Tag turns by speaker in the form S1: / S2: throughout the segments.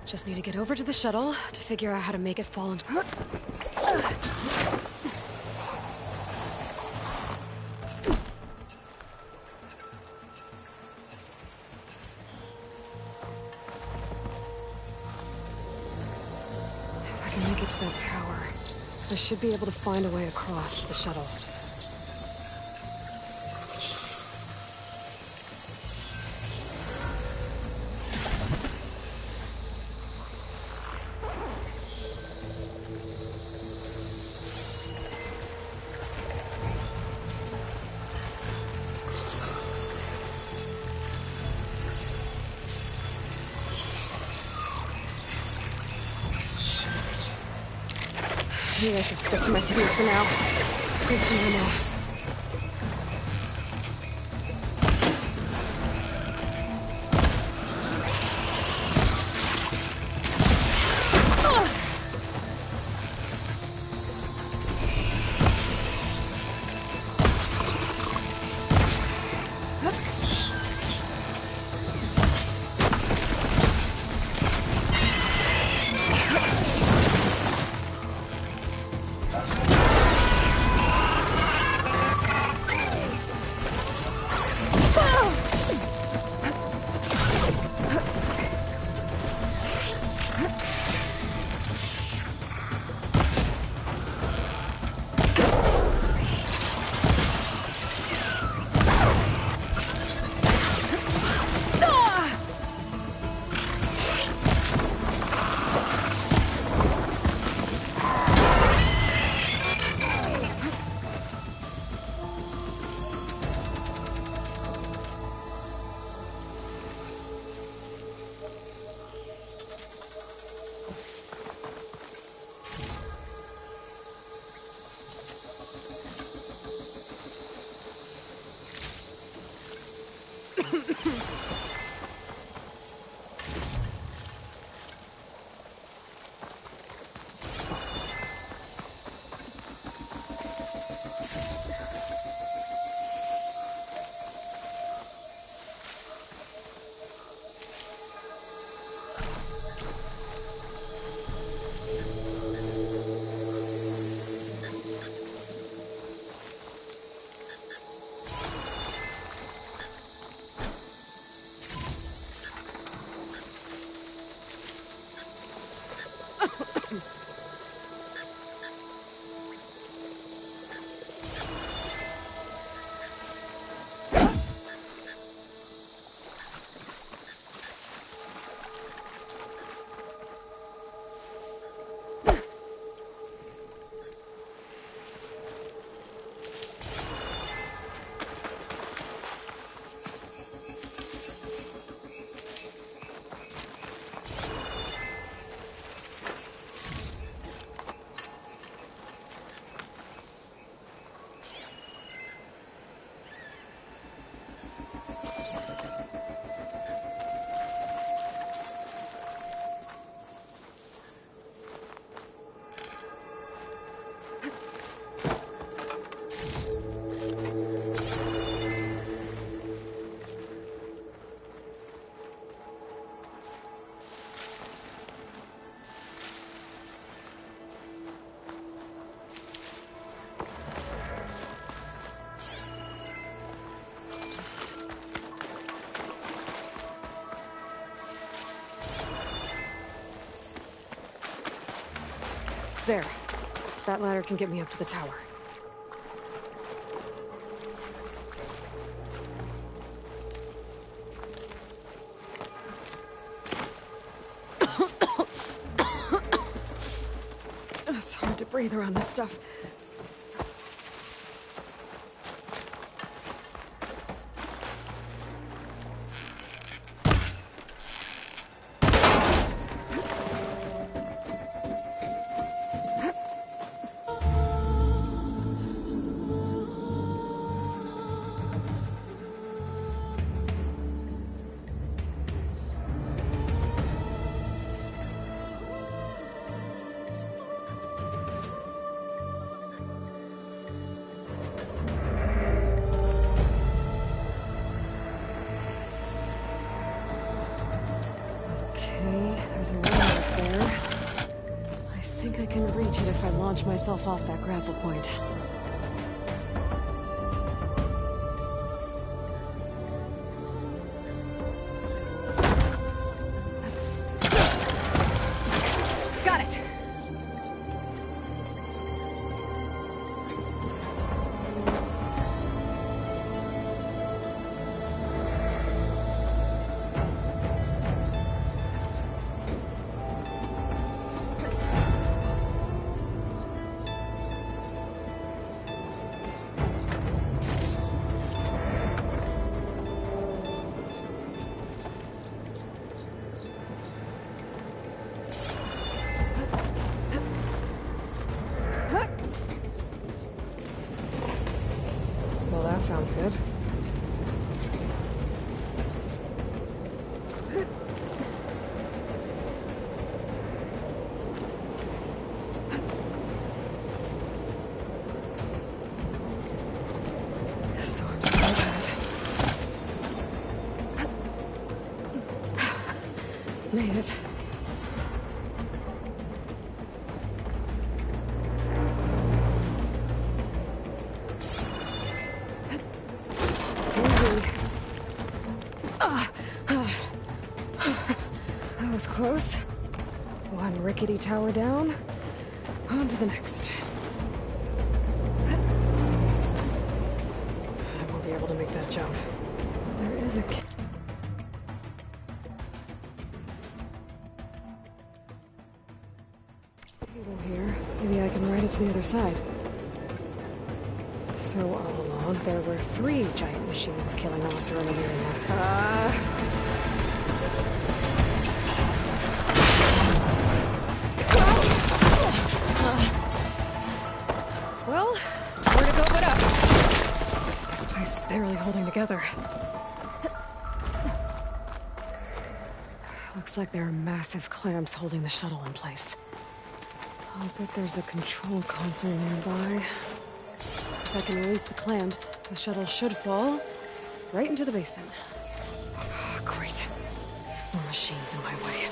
S1: Just need to get over to the shuttle to figure out how to make it fall into... If I can make it to that tower, I should be able to find a way across to the shuttle. Maybe I should stick to my speed for now. Save some ammo. There. That ladder can get me up to the tower. It's hard to breathe around this stuff. There's a wall up there. I think I can reach it if I launch myself off that grapple point. Got it! Well, that sounds good. Storm's really bad. Made it. That was close. One rickety tower down. On to the next. I won't be able to make that jump. There is a... cable here. Maybe I can ride it to the other side. So all along, there were 3 giant machines killing us or eliminating us. Well, where to go but up? This place is barely holding together. Looks like there are massive clamps holding the shuttle in place. I'll bet there's a control console nearby. If I can release the clamps, the shuttle should fall right into the basin. Oh, great. More machines in my way.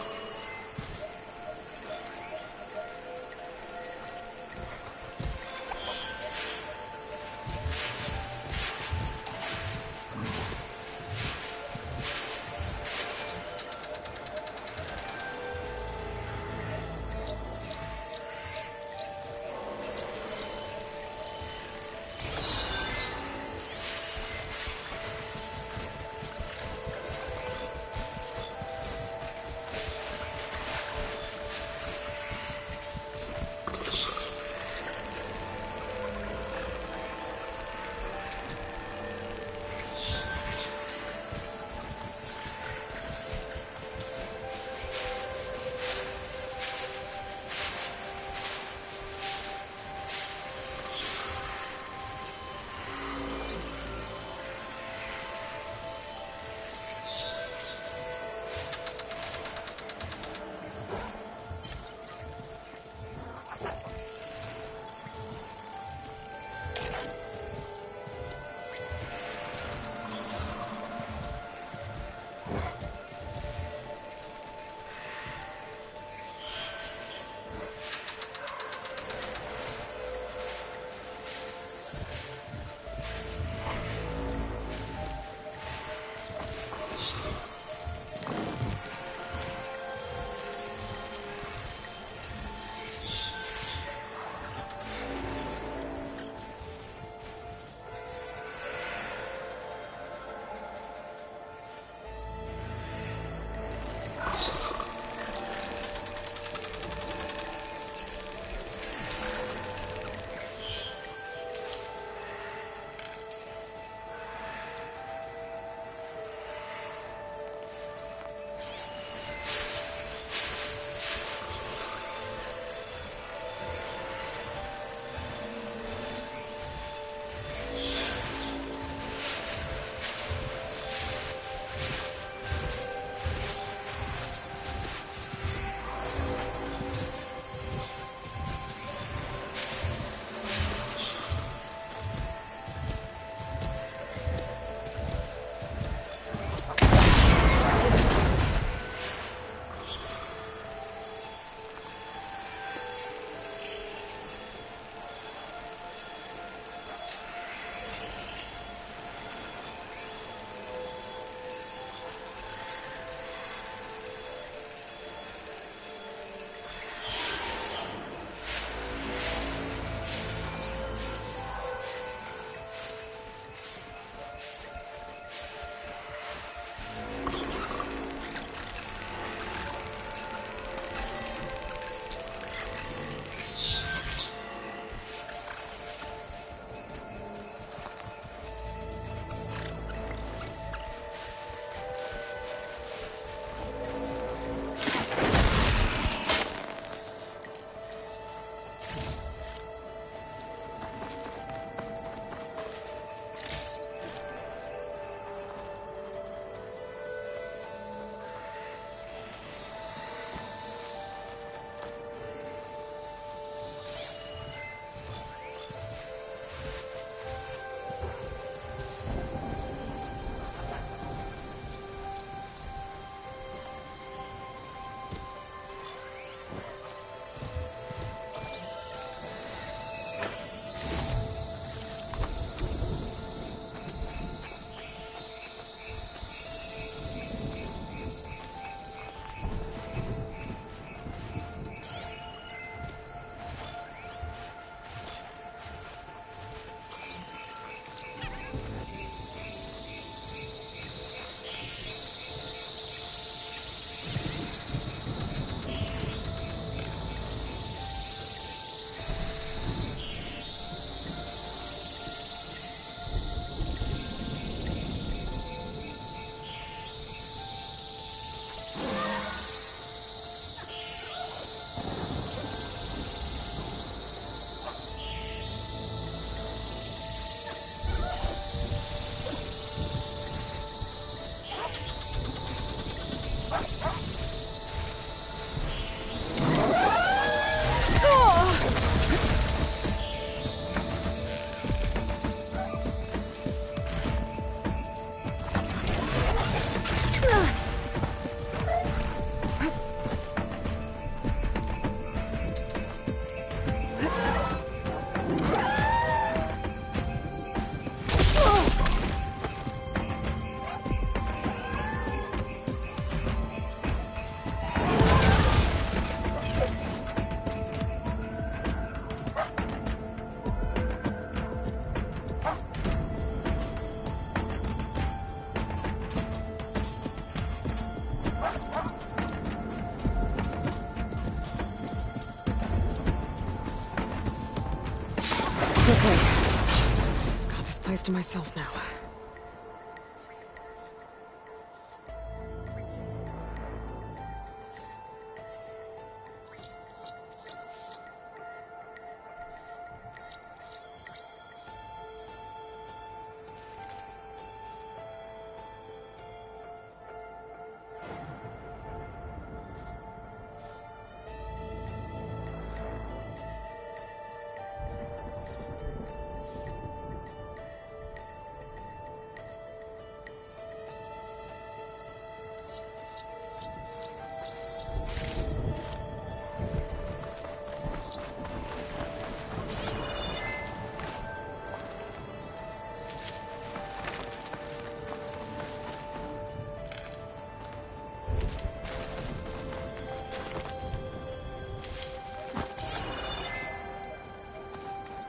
S1: place to myself now.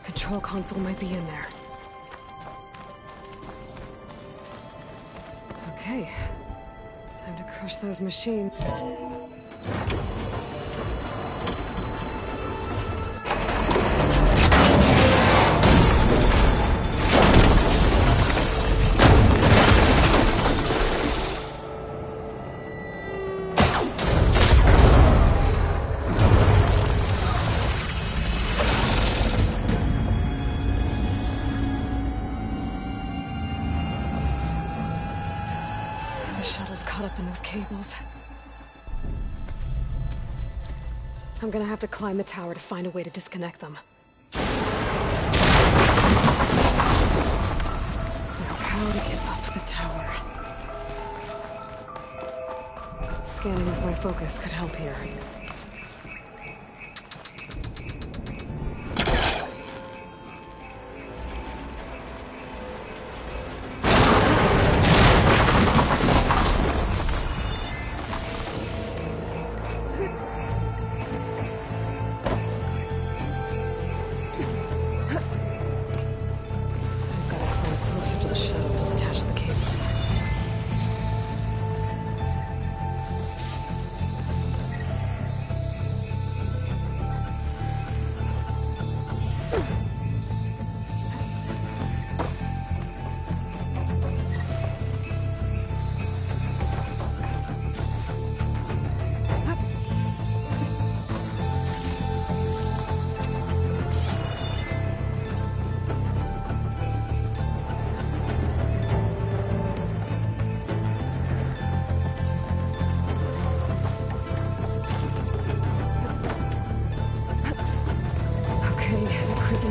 S1: Control console might be in there. Okay. Time to crush those machines. The shuttle's caught up in those cables. I'm gonna have to climb the tower to find a way to disconnect them. Now how to get up the tower? Scanning with my focus could help here.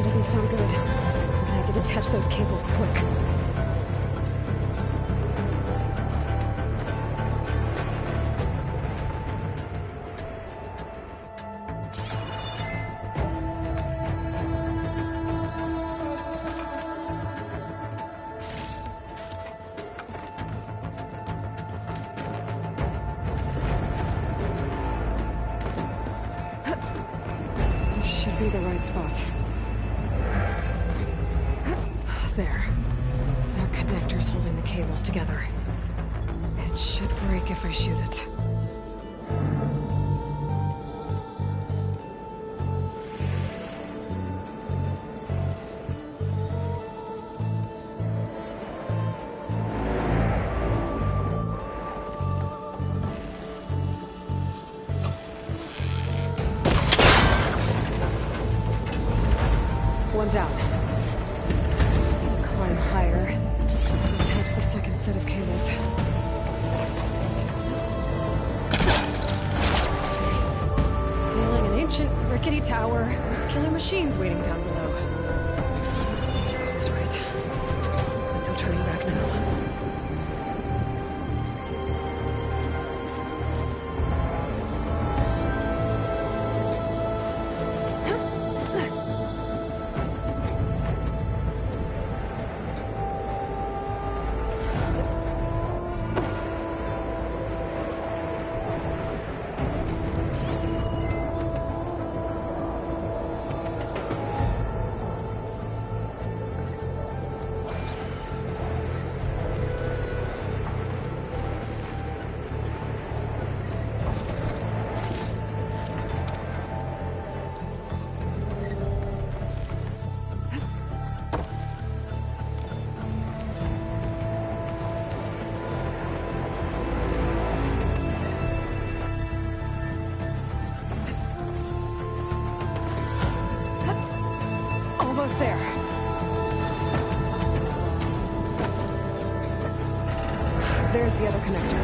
S1: Doesn't sound good. I'm gonna have to detach those cables quick. This should be the right spot. There. There are connectors holding the cables together. It should break if I shoot it. One down. Climb higher. Attach the second set of cables. Scaling an ancient, rickety tower with killer machines waiting down below. I was right. No turning back now. almost there. There's the other connector.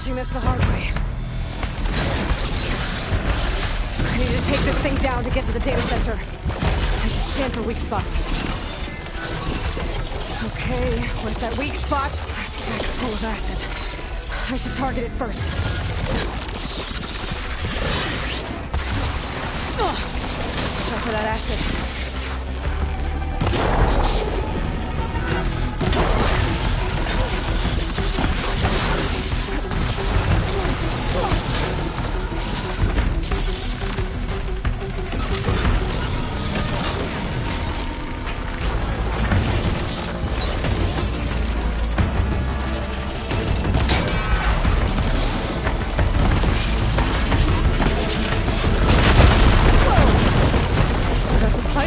S1: This the hard way. I need to take this thing down to get to the data center. I should scan for weak spots. Okay, where's that weak spot? That sack's full of acid. I should target it first. Watch out for that acid.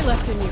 S1: Left in you.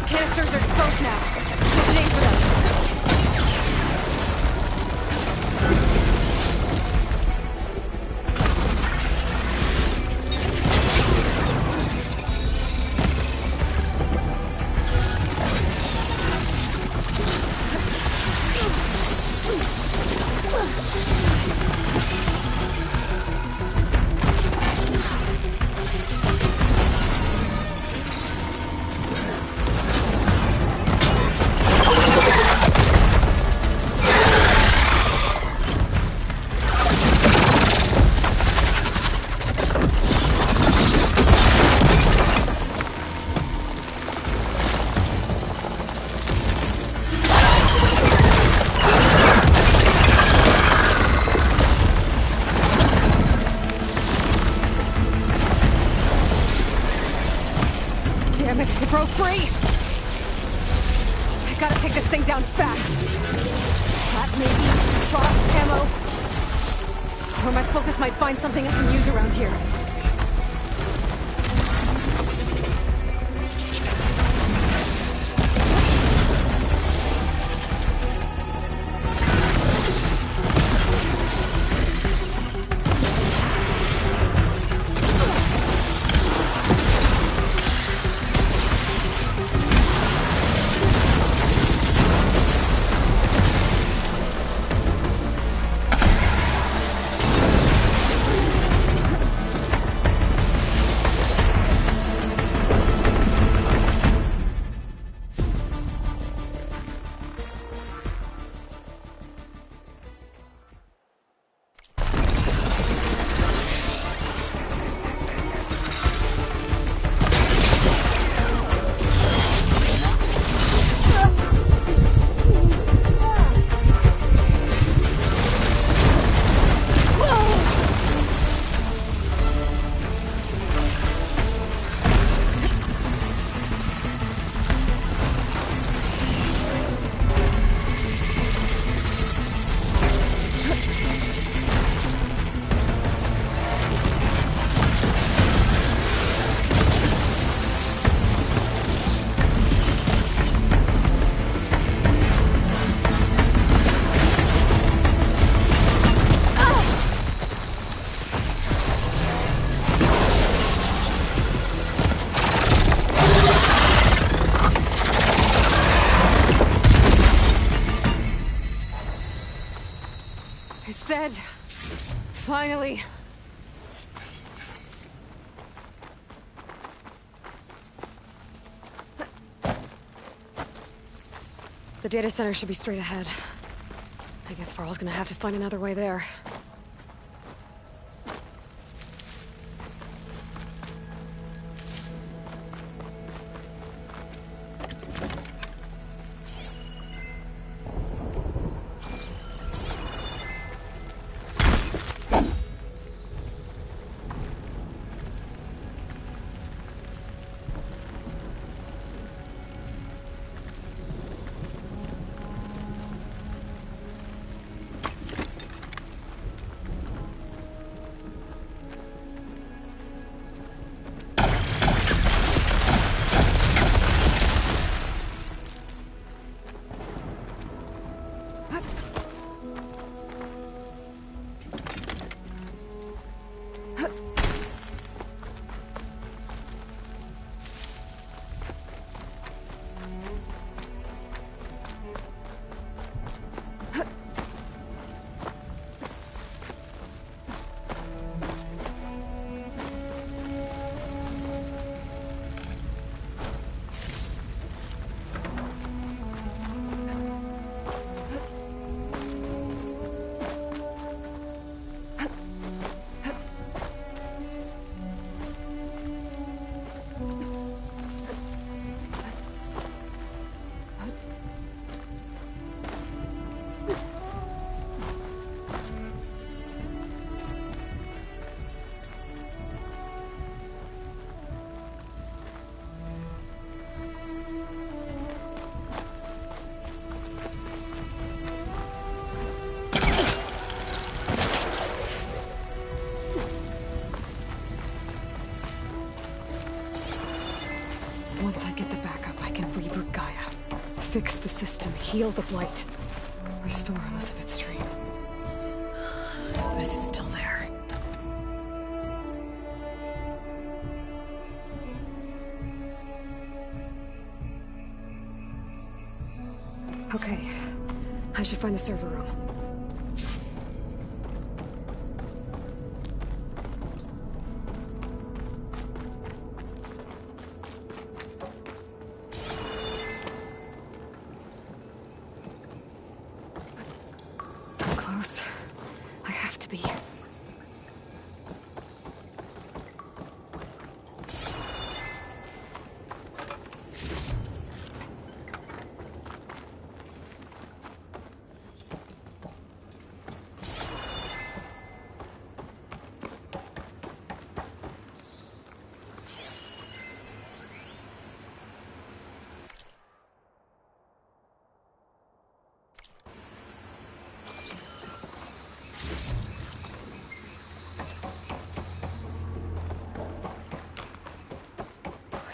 S1: Canisters are exposed now. What's your name for them? Damn it, it broke free! I gotta take this thing down fast. That maybe, frost ammo. Or my focus might find something I can use around here. It's dead. Finally. The data center should be straight ahead. I guess Varl's gonna have to find another way there. Once I get the backup, I can reboot Gaia. Fix the system, heal the blight. Restore Elizabeth's dream. But is it still there? Okay. I should find the server room. Close. I have to be.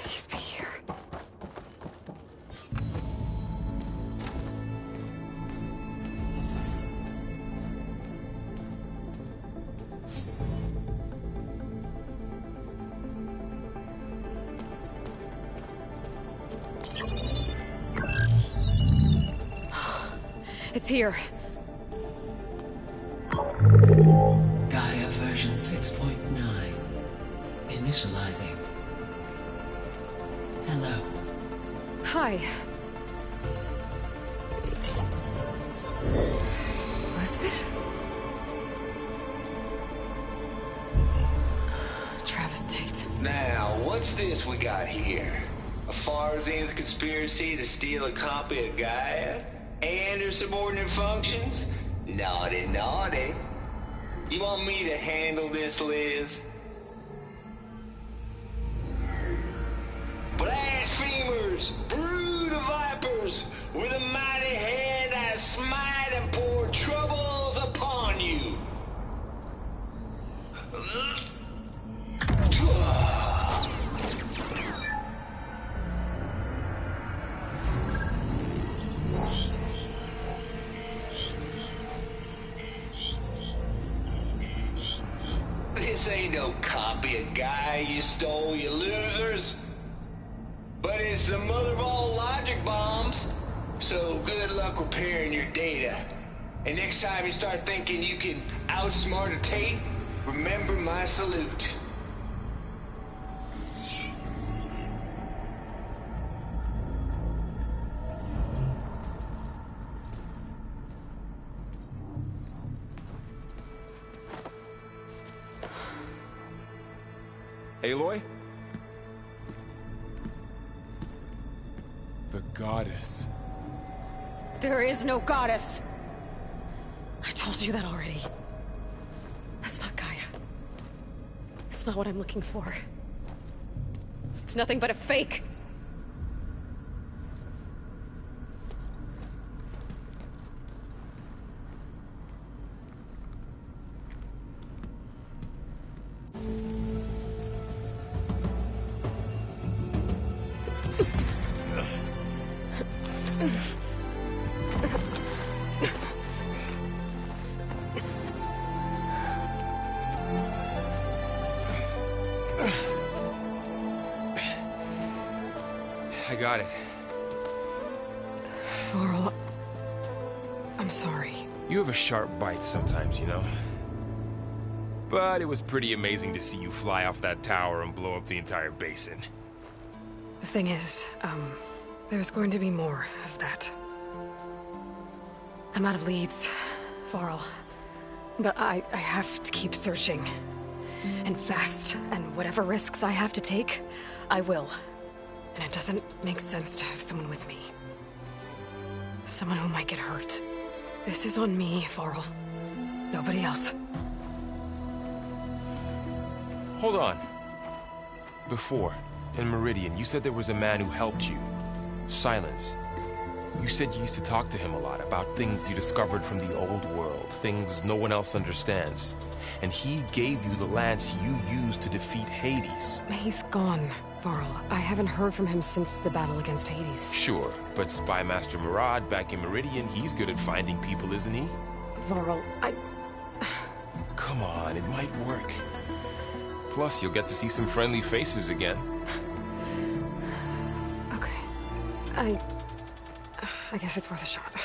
S1: Please be here. It's here.
S2: Gaia version 6.9. Initializing. Hello.
S1: Hi. Elizabeth? Travis Tate.
S3: Now, what's this we got here? A Farzian's conspiracy to steal a copy of Gaia? And her subordinate functions? Naughty, naughty. You want me to handle this, Liz? Blasphemers! Brood of vipers! With a mighty hand I smite and pour troubles upon you! This ain't no copy of Gaia you stole, you losers. But it's the mother of all logic bombs. So good luck repairing your data. And next time you start thinking you can outsmart a Tate, remember my salute.
S4: Aloy? The goddess.
S1: There is no goddess! I told you that already. That's not Gaia. It's not what I'm looking for. It's nothing but a fake.
S4: I got it.
S1: Varl, I'm sorry.
S4: You have a sharp bite sometimes, you know? But it was pretty amazing to see you fly off that tower and blow up the entire basin.
S1: The thing is, there's going to be more of that. I'm out of leads, Varl. But I have to keep searching. And fast, and whatever risks I have to take, I will. And it doesn't make sense to have someone with me. Someone who might get hurt. This is on me, Varl. Nobody else.
S4: Hold on. Before, in Meridian, you said there was a man who helped you. Silence. You said you used to talk to him a lot about things you discovered from the old world, things no one else understands. And he gave you the lance you used to defeat Hades.
S1: He's gone, Varl. I haven't heard from him since the battle against Hades.
S4: Sure, but Spy Master Murad back in Meridian, he's good at finding people, isn't he?
S1: Varl,
S4: Come on, it might work. Plus, you'll get to see some friendly faces again.
S1: Okay. I guess it's worth a shot.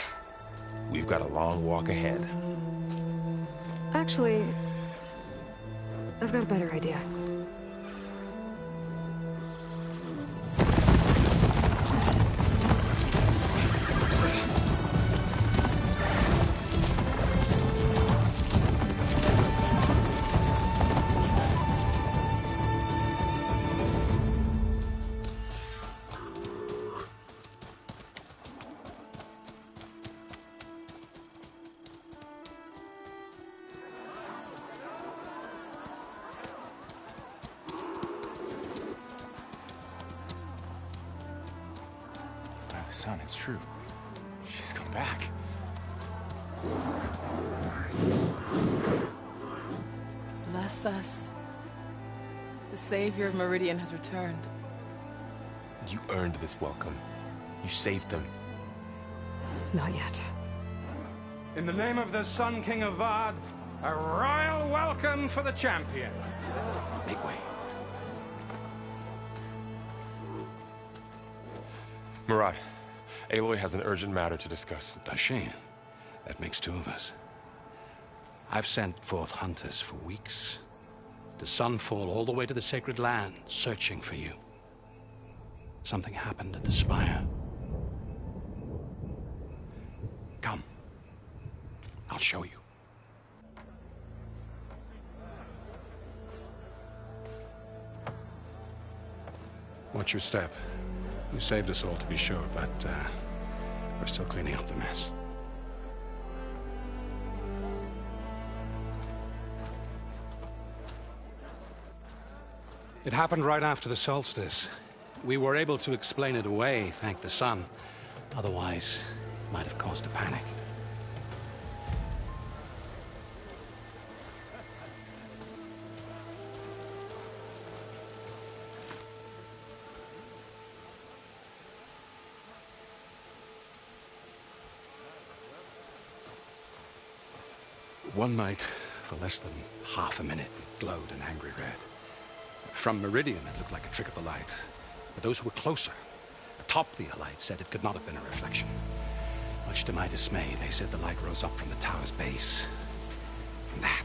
S4: We've got a long walk ahead.
S1: Actually, I've got a better idea.
S5: Son, it's true. She's come back.
S6: Bless us. The Savior of Meridian has returned.
S4: You earned this welcome. You saved them.
S1: Not yet.
S7: In the name of the Sun King of Vard, a royal welcome for the champion.
S5: Make way.
S4: Murad, Aloy has an urgent matter to discuss.
S5: Dashane, that makes two of us. I've sent forth hunters for weeks, to Sunfall all the way to the Sacred Land, searching for you. Something happened at the Spire. Come. I'll show you. Watch your step. You saved us all, to be sure, but we're still cleaning up the mess. It happened right after the solstice. We were able to explain it away, thank the sun. Otherwise, it might have caused a panic. One night, for less than half a minute, it glowed an angry red. From Meridian, it looked like a trick of the light. But those who were closer, atop the Allied, said it could not have been a reflection. Much to my dismay, they said the light rose up from the tower's base. From that.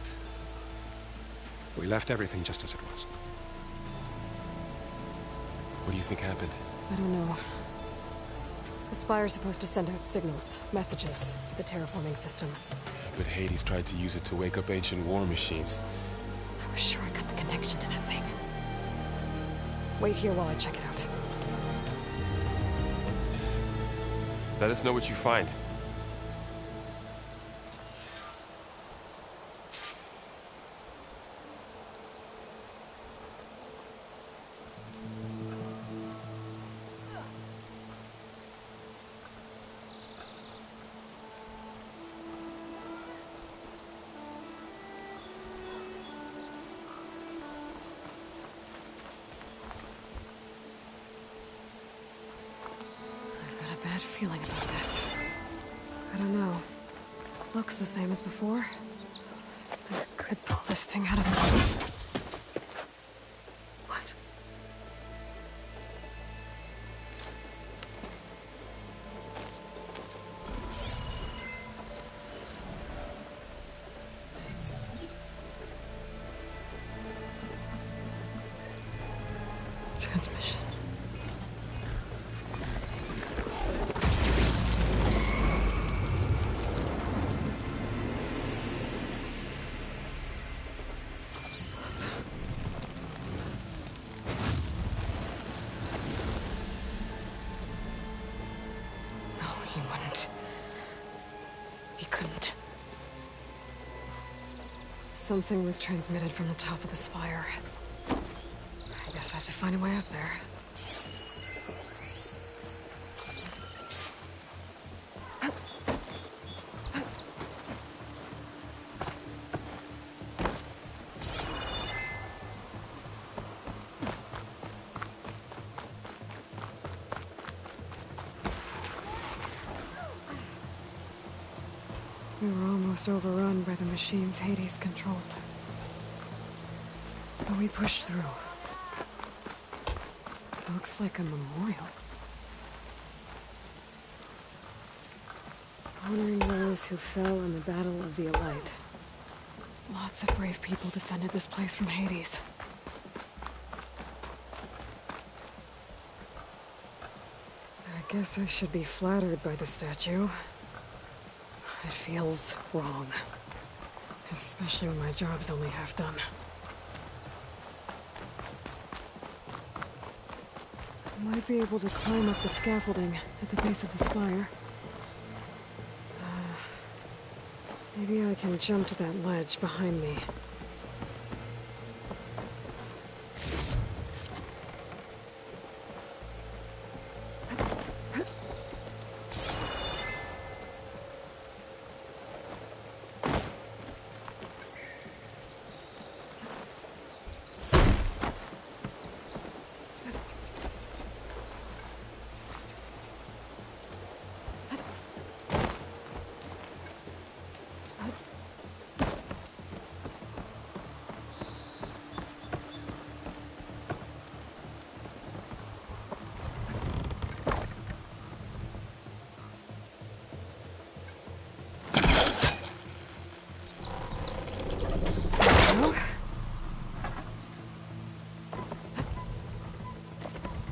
S5: We left everything just as it was.
S4: What do you think happened?
S1: I don't know. The Spire's supposed to send out signals, messages, for the terraforming system.
S4: But Hades tried to use it to wake up ancient war machines.
S1: I was sure I cut the connection to that thing. Wait here while I check it out.
S4: Let us know what you find.
S1: I've got a bad feeling about this. I don't know. Looks the same as before. I could pull this thing out of the... What? Transmission. No, he wouldn't. He couldn't. Something was transmitted from the top of the spire. I guess I have to find a way up there. We were almost overrun by the machines Hades controlled. But we pushed through. Looks like a memorial. Honoring those who fell in the Battle of the Elite. Lots of brave people defended this place from Hades. I guess I should be flattered by the statue. It feels wrong. Especially when my job's only half done. I might be able to climb up the scaffolding at the base of the spire. Maybe I can jump to that ledge behind me.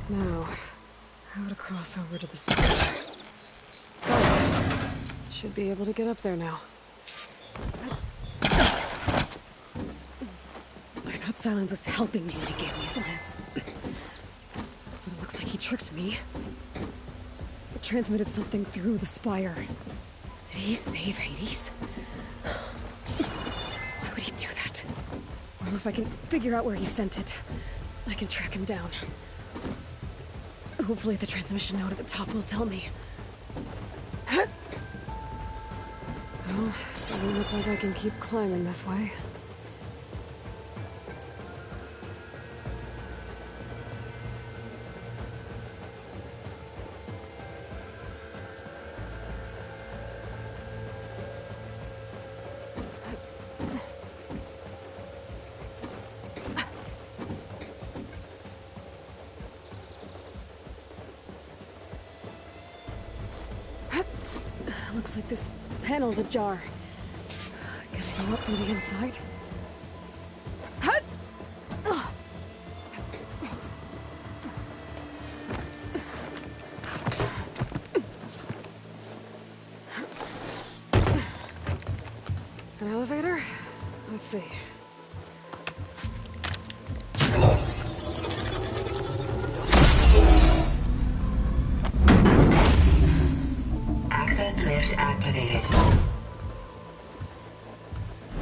S1: Now, how to cross over to the spire. Got it. Should be able to get up there now. I thought Silence was helping me when he gave me slants. But it looks like he tricked me. It transmitted something through the spire. Did he save Hades? Why would he do that? Well, if I can figure out where he sent it, I can track him down. Hopefully the transmission node at the top will tell me. Well, doesn't look like I can keep climbing this way. Looks like this panel's ajar. Can I go up through the inside? Hut! Ugh. An elevator? Let's see.
S8: Access lift activated.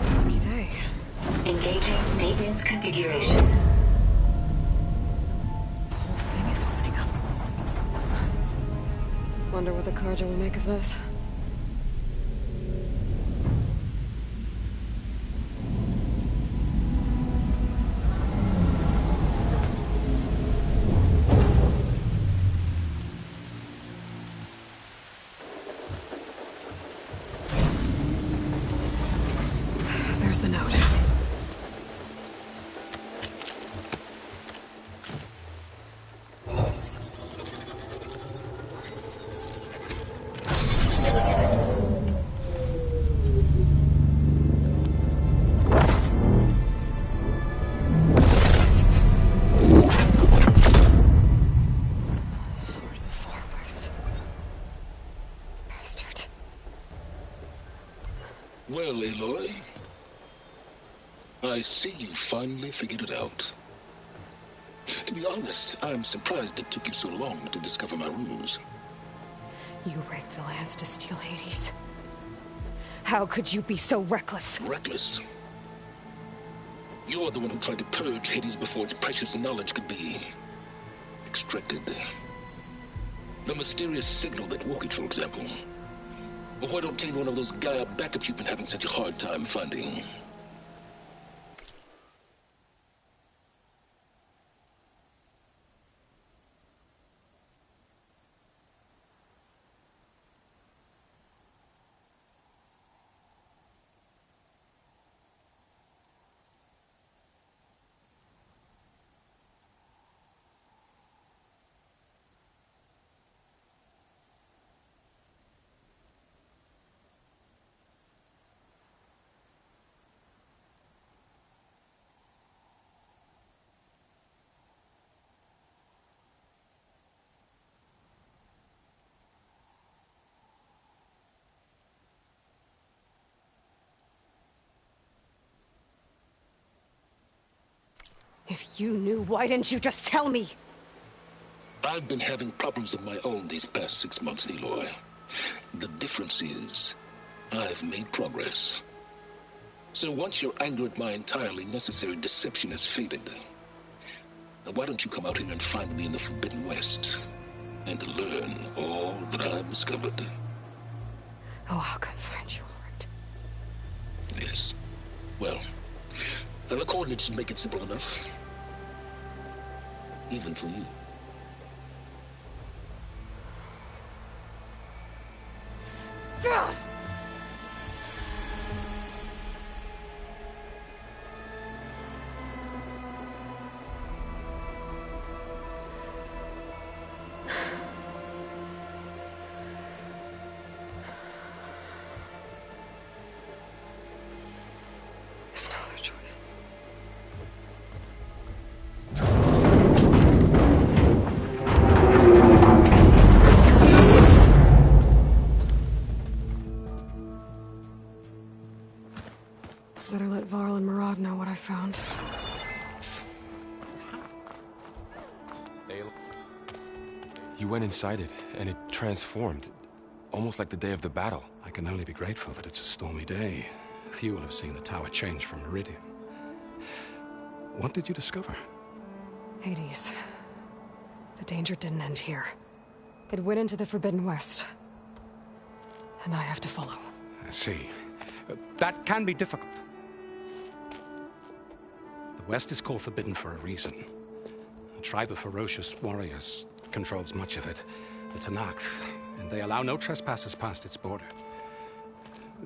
S1: Lucky day.
S8: Engaging maintenance configuration.
S1: The whole thing is opening up. Wonder what the Carja will make of this. There's the note. Sword of the Far West. Bastard.
S9: Well, Aloy, I see you finally figured it out. To be honest, I'm surprised it took you so long to discover my ruse.
S1: You rigged the lands to steal Hades. How could you be so reckless?
S9: Reckless? You're the one who tried to purge Hades before its precious knowledge could be extracted. The mysterious signal that woke it, for example. Or why to obtain one of those Gaia backups you've been having such a hard time finding?
S1: If you knew, why didn't you just tell me?
S9: I've been having problems of my own these past 6 months, Aloy. The difference is, I've made progress. So once your anger at my entirely necessary deception has faded, why don't you come out here and find me in the Forbidden West, and learn all that I've discovered?
S1: Oh, I'll come find you, all right.
S9: Yes. Well, the coordinates make it simple enough. Even for you.
S1: Ugh! There's no other choice. Better let Varl and Murad know what I found.
S4: You went inside it, and it transformed. Almost like the day of the battle.
S5: I can only be grateful that it's a stormy day. Few will have seen the tower change from Meridian. What did you discover?
S1: Hades. The danger didn't end here. It went into the Forbidden West. And I have to follow.
S5: I see. That can be difficult. The West is called Forbidden for a reason. A tribe of ferocious warriors controls much of it. The Tanakh, and they allow no trespassers past its border.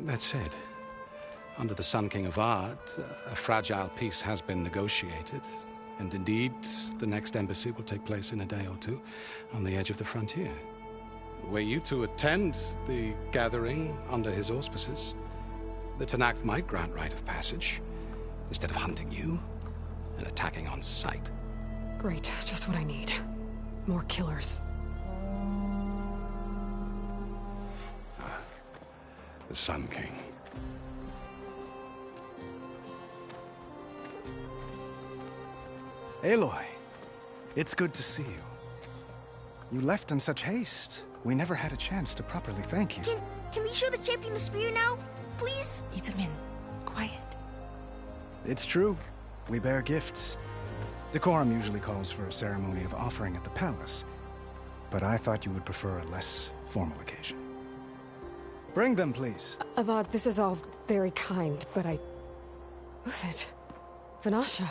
S5: That said, under the Sun King of Ard, a fragile peace has been negotiated. And indeed, the next embassy will take place in a day or two on the edge of the frontier. were you to attend the gathering under his auspices, the Tenakth might grant rite of passage, instead of hunting you and attacking on sight.
S1: Great, just what I need. More killers.
S5: The Sun King.
S10: Aloy, it's good to see you. You left in such haste. We never had a chance to properly thank you.
S11: Can we show the champion the spear now? Please?
S6: Itamin, quiet.
S10: It's true. We bear gifts. Decorum usually calls for a ceremony of offering at the palace, but I thought you would prefer a less formal occasion. Bring them, please.
S1: Avad, this is all very kind, but Who's it? Vanasha.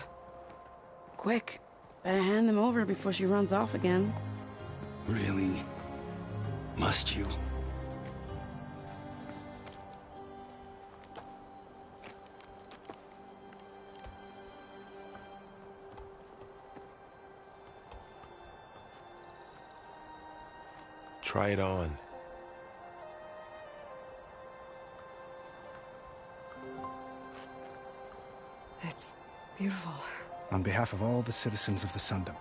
S6: Quick. Better hand them over before she runs off again.
S5: Really? Must you?
S4: Try it on.
S1: It's beautiful.
S10: On behalf of all the citizens of the Sundom,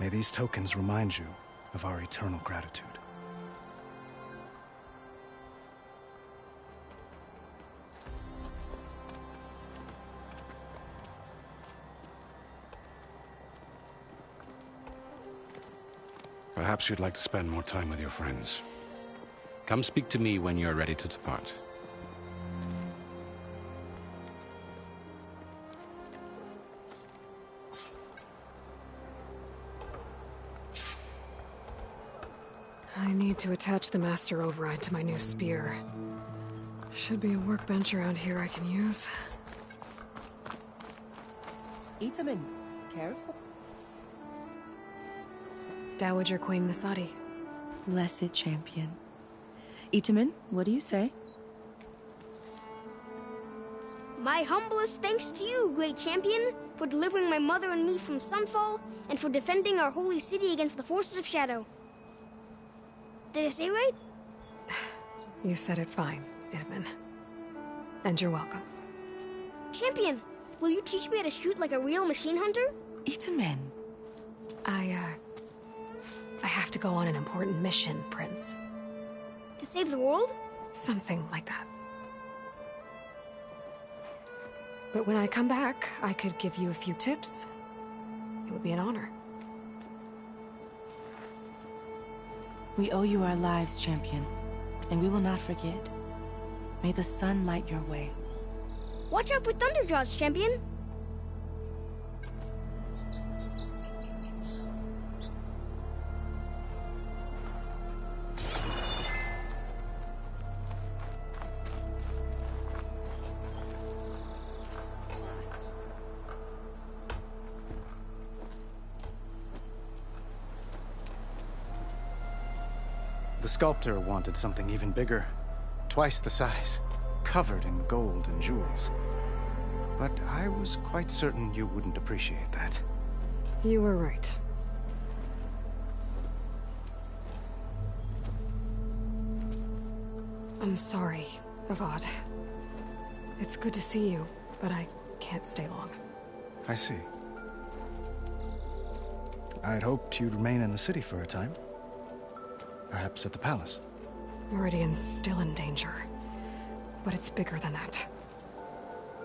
S10: may these tokens remind you of our eternal gratitude.
S5: Perhaps you'd like to spend more time with your friends. Come speak to me when you're ready to depart.
S1: I need to attach the Master Override to my new spear. Should be a workbench around here I can use.
S6: Itamin, careful.
S1: Dowager Queen Nasadi.
S6: Blessed champion. Itamin, what do you say?
S11: My humblest thanks to you, great champion, for delivering my mother and me from Sunfall, and for defending our holy city against the forces of Shadow. Did I say right?
S1: You said it fine, Idman. And you're welcome.
S11: Champion, will you teach me how to shoot like a real machine hunter?
S6: Itamin.
S1: I have to go on an important mission, Prince.
S11: To save the world?
S1: Something like that. But when I come back, I could give you a few tips. It would be an honor.
S6: We owe you our lives, champion, and we will not forget. May the sun light your way.
S11: Watch out for Thunderjaws, champion!
S10: The sculptor wanted something even bigger, twice the size, covered in gold and jewels. But I was quite certain you wouldn't appreciate that.
S1: You were right. I'm sorry, Avad. It's good to see you, but I can't stay long.
S10: I see. I'd hoped you'd remain in the city for a time. Perhaps at the palace.
S1: Meridian's still in danger. But it's bigger than that.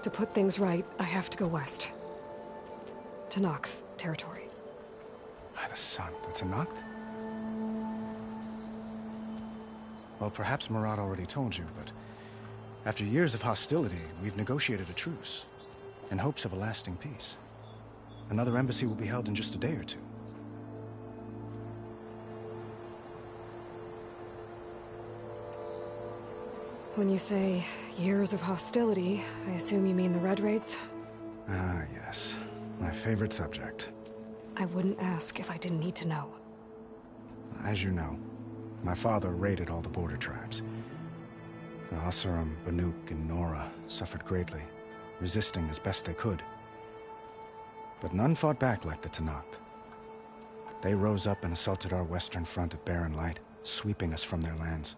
S1: To put things right, I have to go west. To Tenakth territory.
S10: By the sun, the Tenakth? Well, perhaps Marat already told you, but after years of hostility, we've negotiated a truce, in hopes of a lasting peace. Another embassy will be held in just a day or two.
S1: When you say years of hostility, I assume you mean the Red Raids?
S10: Ah, yes. My favorite subject.
S1: I wouldn't ask if I didn't need to know.
S10: As you know, my father raided all the border tribes. The Asuram, Banuk, and Nora suffered greatly, resisting as best they could. But none fought back like the Tenakth. They rose up and assaulted our western front at Barren Light, sweeping us from their lands.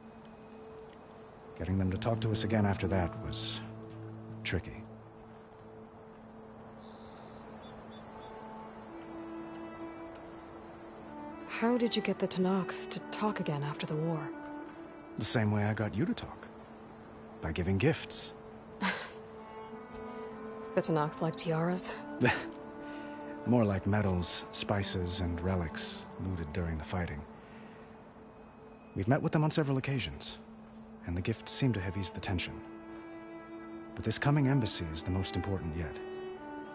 S10: Getting them to talk to us again after that was tricky.
S1: How did you get the Tanakhs to talk again after the war?
S10: The same way I got you to talk. By giving gifts.
S1: The Tanakhs like tiaras?
S10: More like medals, spices, and relics looted during the fighting. We've met with them on several occasions, and the gifts seem to have eased the tension. But this coming embassy is the most important yet.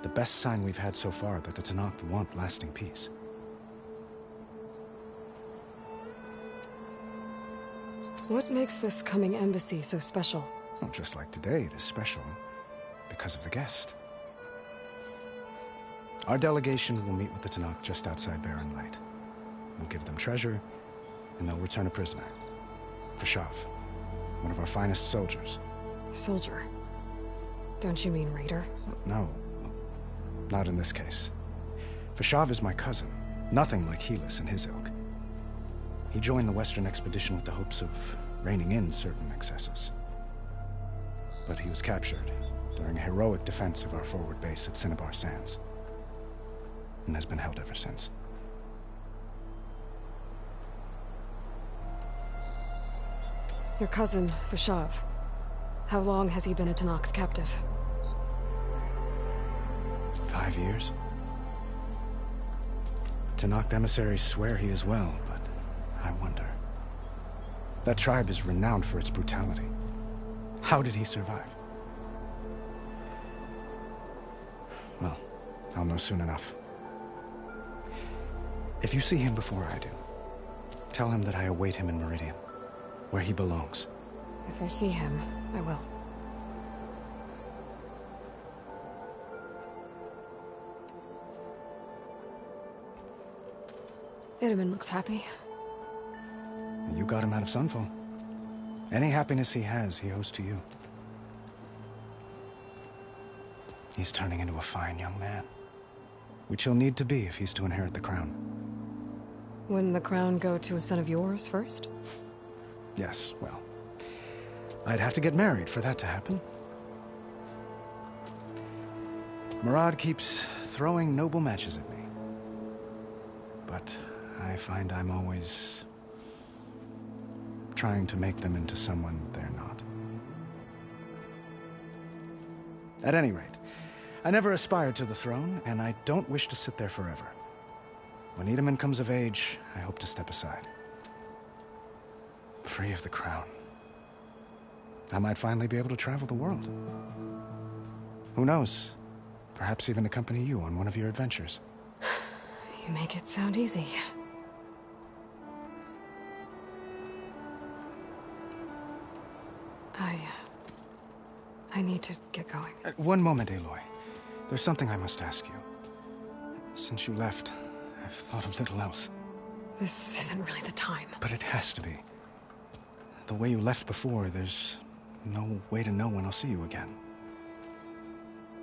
S10: The best sign we've had so far that the Tanakh want lasting peace.
S1: What makes this coming embassy so special?
S10: Well, just like today, it is special because of the guest. Our delegation will meet with the Tanakh just outside Barren Light. We'll give them treasure, and they'll return a prisoner. Fashav, one of our finest soldiers.
S1: Soldier? Don't you mean raider?
S10: No, not in this case. Fashav is my cousin, nothing like Helis and his ilk. He joined the Western expedition with the hopes of reining in certain excesses. But he was captured during a heroic defense of our forward base at Cinnabar Sands, and has been held ever since.
S1: Your cousin, Fashav. How long has he been a Tanakh captive?
S10: 5 years. Tanakh emissaries swear he is well, but I wonder. That tribe is renowned for its brutality. How did he survive? Well, I'll know soon enough. If you see him before I do, tell him that I await him in Meridian, where he belongs.
S1: If I see him, I will. Itamen looks happy.
S10: You got him out of Sunfall. Any happiness he has, he owes to you. He's turning into a fine young man, which he'll need to be if he's to inherit the crown.
S1: Wouldn't the crown go to a son of yours first?
S10: Yes, well, I'd have to get married for that to happen. Murad keeps throwing noble matches at me. But I find I'm always trying to make them into someone they're not. At any rate, I never aspired to the throne, and I don't wish to sit there forever. When Itamen comes of age, I hope to step aside. Free of the crown. I might finally be able to travel the world. Who knows? Perhaps even accompany you on one of your adventures.
S1: You make it sound easy. I need to get going.
S10: One moment, Aloy. There's something I must ask you. Since you left, I've thought of little else.
S1: This isn't really the time.
S10: But it has to be. The way you left before, there's no way to know when I'll see you again.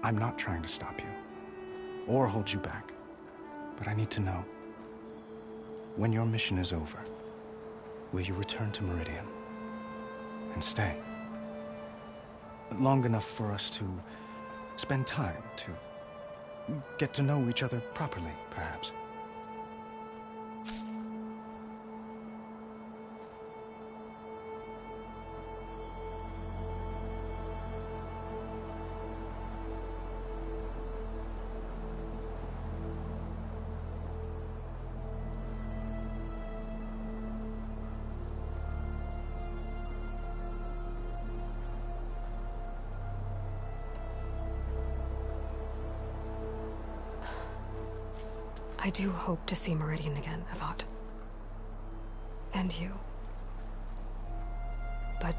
S10: I'm not trying to stop you, or hold you back. But I need to know, when your mission is over, will you return to Meridian and stay? Long enough for us to spend time, to get to know each other properly, perhaps.
S1: I do hope to see Meridian again, Avad. And you. But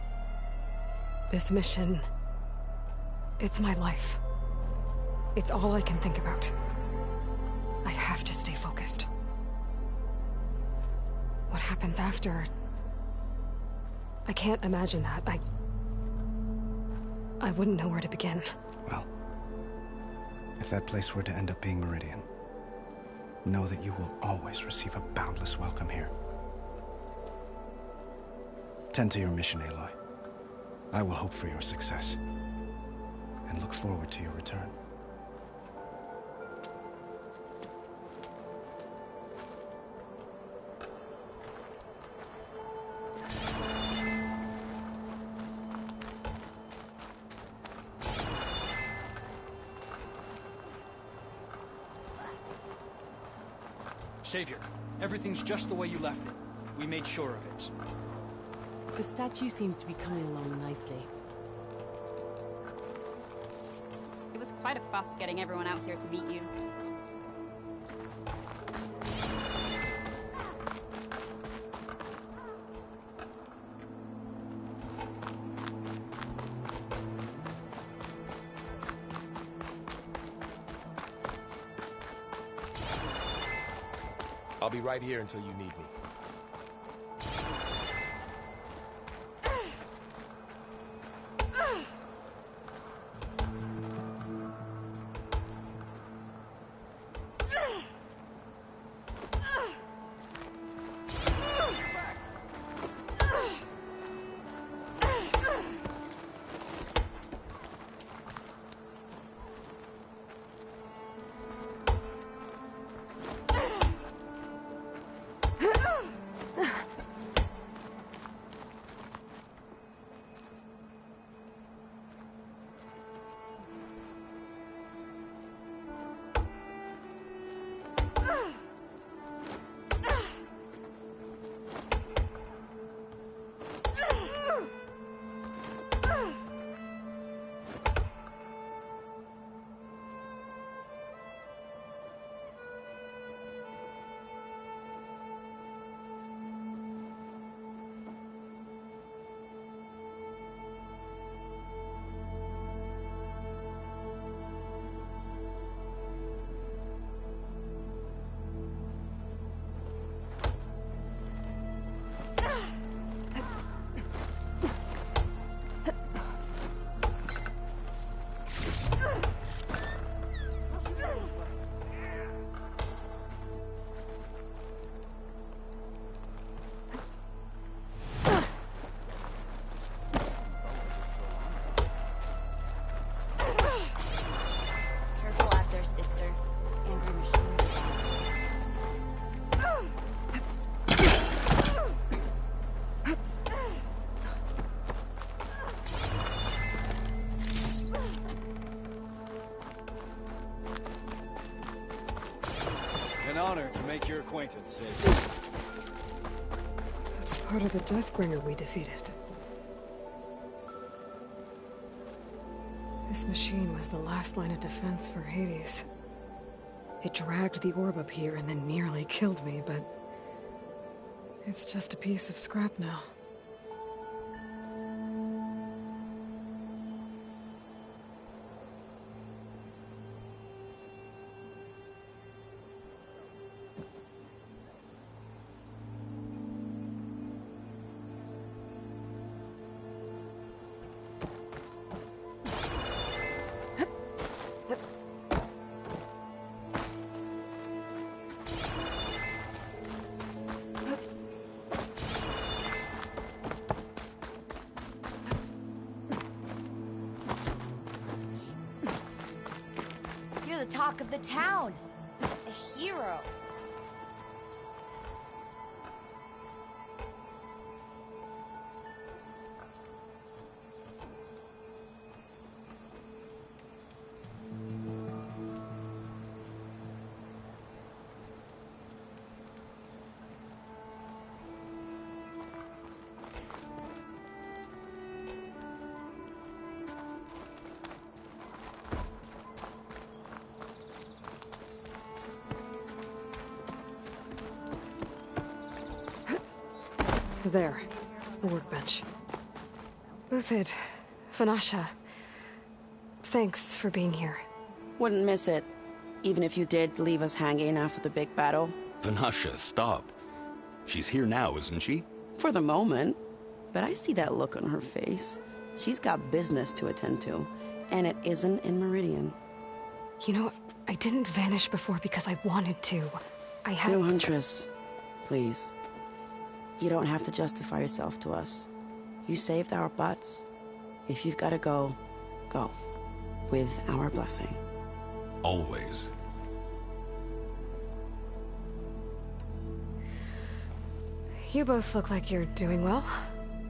S1: this mission, it's my life. It's all I can think about. I have to stay focused. What happens after? I can't imagine that. I wouldn't know where to begin.
S10: Well, if that place were to end up being Meridian, know that you will always receive a boundless welcome here. Tend to your mission, Aloy. I will hope for your success, and look forward to your return.
S12: Savior, everything's just the way you left it. We made sure of it.
S6: The statue seems to be coming along nicely.
S13: It was quite a fuss getting everyone out here to meet you.
S4: I'll be right here until you need me.
S14: An honor to make your acquaintance, Savior.
S1: That's part of the Deathbringer we defeated. This machine was the last line of defense for Hades. It dragged the orb up here and then nearly killed me, but it's just a piece of scrap now.
S15: Talk of the town. A hero.
S1: There, the workbench. Buthid, Vanasha, thanks for being here.
S16: Wouldn't miss it, even if you did leave us hanging after the big battle.
S17: Vanasha, stop. She's here now, isn't she?
S16: For the moment. But I see that look on her face. She's got business to attend to, and it isn't in Meridian.
S1: You know, I didn't vanish before because I wanted to. I had...
S16: No, Huntress. Please. You don't have to justify yourself to us. You saved our butts. If you've got to go, go. With our blessing.
S17: Always.
S1: You both look like you're doing well.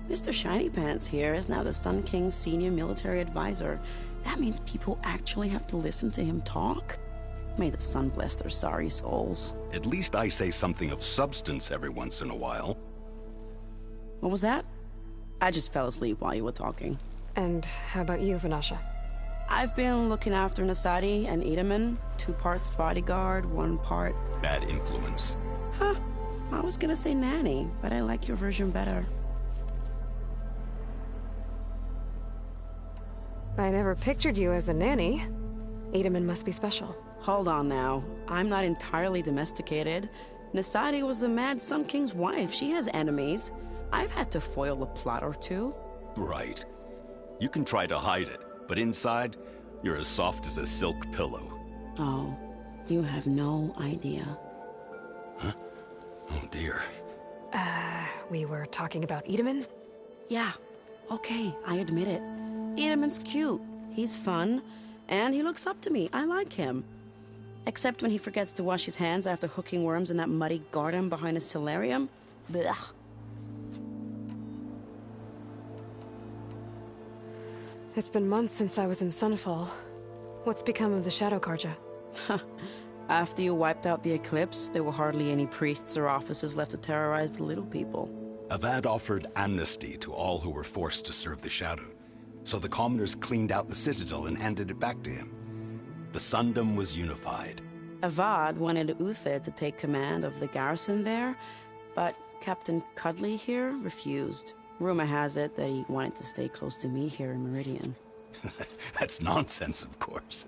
S16: Mr. Shiny Pants here is now the Sun King's senior military advisor. That means people actually have to listen to him talk? May the sun bless their sorry souls.
S17: At least I say something of substance every once in a while.
S16: What was that? I just fell asleep while you were talking.
S1: And how about you, Vanasha?
S16: I've been looking after Nasadi and Edaman. 2 parts bodyguard, 1 part...
S17: Bad influence.
S16: Huh. I was gonna say nanny, but I like your version better.
S1: I never pictured you as a nanny. Edaman must be special.
S16: Hold on now. I'm not entirely domesticated. Nasadi was the Mad Sun King's wife. She has enemies. I've had to foil a plot or 2.
S17: Right. You can try to hide it, but inside, you're as soft as a silk pillow.
S16: Oh, you have no idea.
S17: Huh? Oh dear.
S1: We were talking about Edaman?
S16: Yeah. Okay, I admit it. Edaman's cute. He's fun. And he looks up to me. I like him. Except when he forgets to wash his hands after hooking worms in that muddy garden behind his solarium. Blech.
S1: It's been months since I was in Sunfall. What's become of the Shadow Karja?
S16: After you wiped out the eclipse, there were hardly any priests or officers left to terrorize the little people.
S17: Avad offered amnesty to all who were forced to serve the Shadow, so the commoners cleaned out the citadel and handed it back to him. The Sundom was unified.
S16: Avad wanted Uther to take command of the garrison there, but Captain Cudley here refused. Rumor has it that he wanted to stay close to me here in Meridian.
S17: That's nonsense, of course.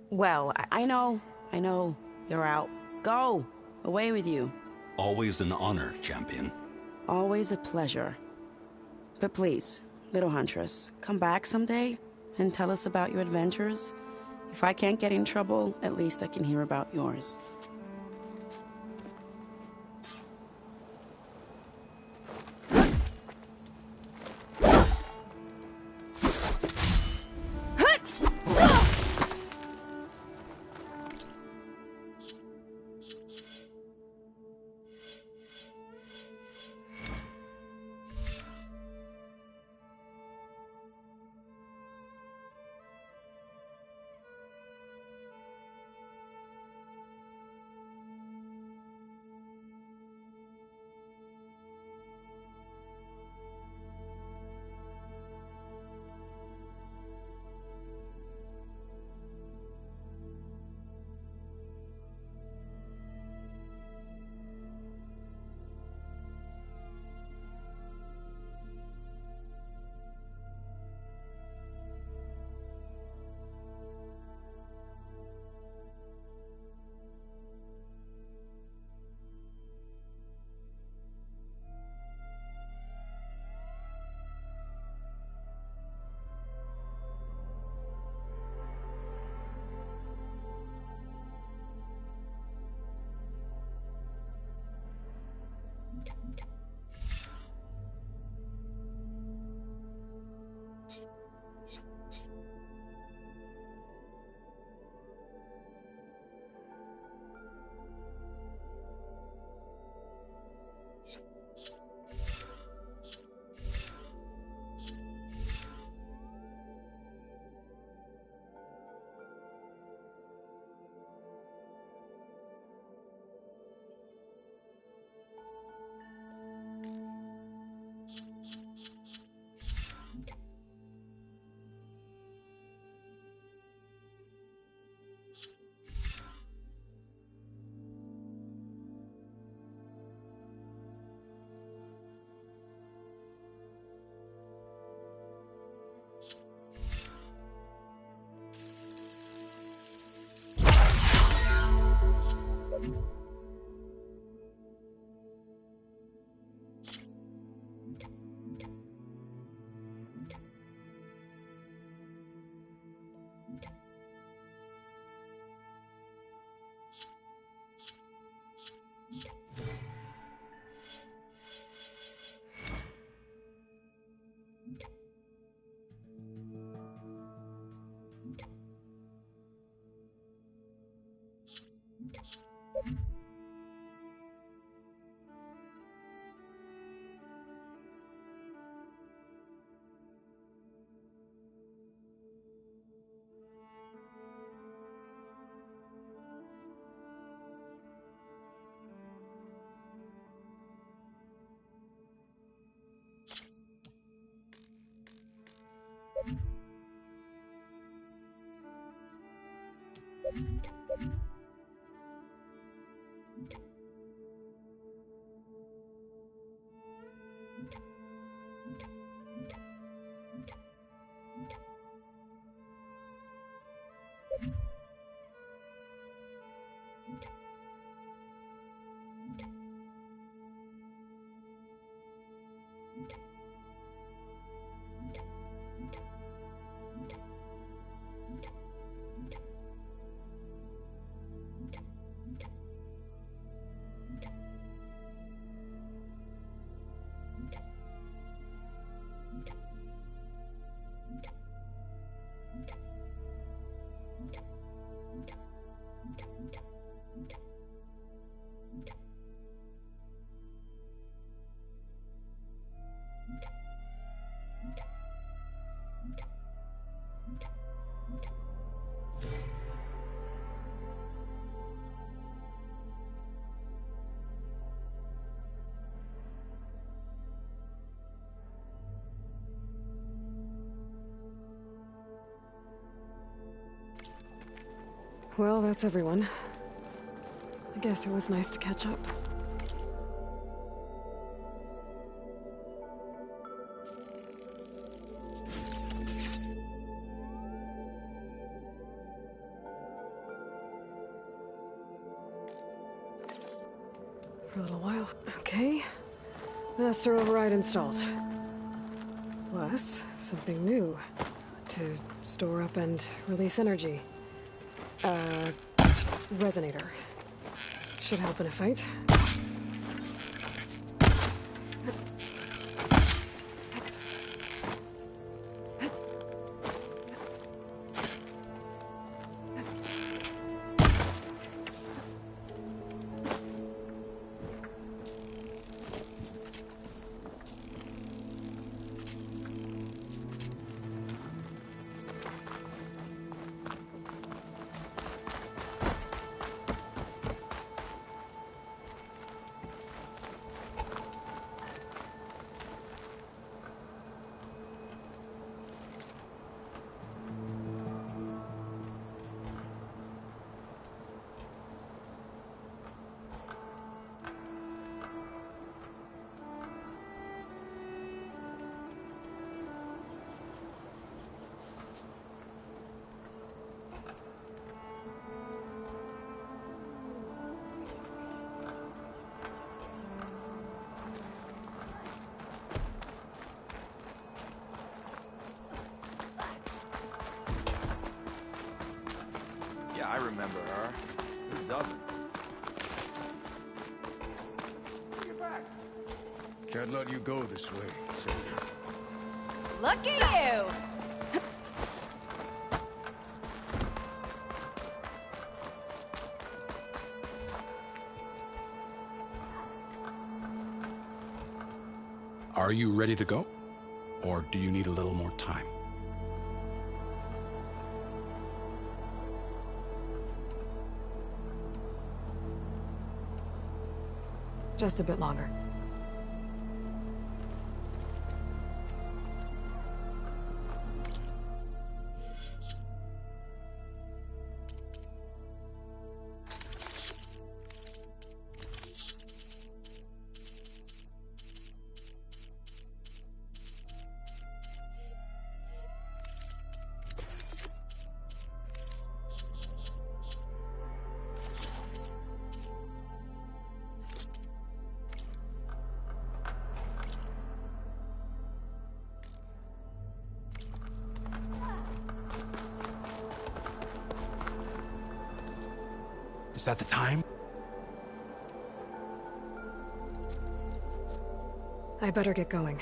S16: Well, I know. You're out. Go! Away with you.
S17: Always an honor, champion.
S16: Always a pleasure. But please, little huntress, come back someday and tell us about your adventures. If I can't get in trouble, at least I can hear about yours.
S1: Well, that's everyone. I guess it was nice to catch up. For a little while. Okay. Master override installed. Plus, something new. To store up and release energy. Resonator. Should help in a fight.
S18: I remember her. Who doesn't?
S7: Get back!
S10: Can't let you go this way, Savior.
S15: Look at you!
S5: Are you ready to go? Or do you need a little more time?
S1: Just a bit longer.
S5: Is that the time?
S1: I better get going.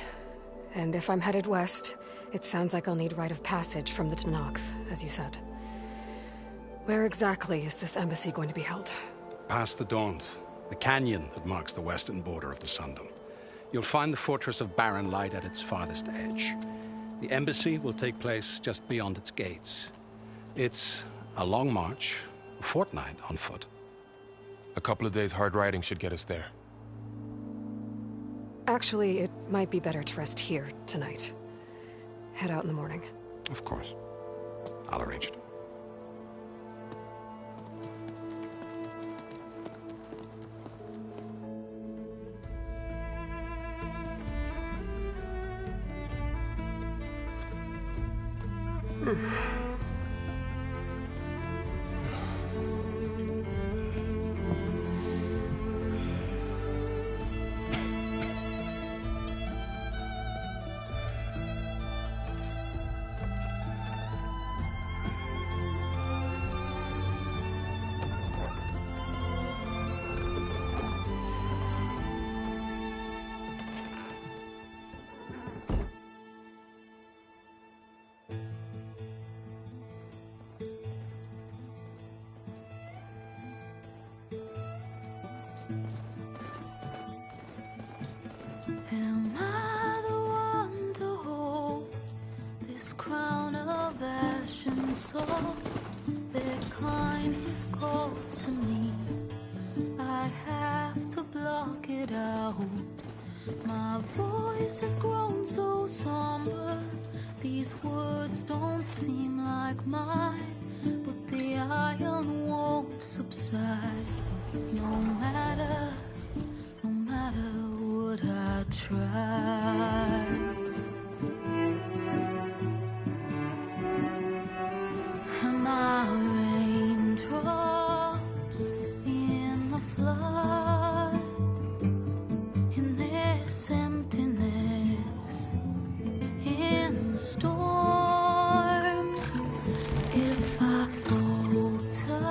S1: And if I'm headed west, it sounds like I'll need rite of passage from the Tenakth, as you said. Where exactly is this embassy going to be held?
S5: Past the Daunt, the canyon that marks the western border of the Sundom. You'll find the fortress of Barren Light at its farthest edge. The embassy will take place just beyond its gates. It's a long march, a fortnight on foot.
S4: A couple of days hard riding should get us there.
S1: Actually, it might be better to rest here tonight. Head out in the morning.
S5: Of course. I'll arrange it.
S19: Am I the one to hold this crown of ash and salt? Their kindness calls to me. I have to block it out. My voice has grown so somber. These words don't seem like mine, but the iron won't subside. No matter what I try. Am I raindrops in the flood? In this emptiness, in the storm, if I falter.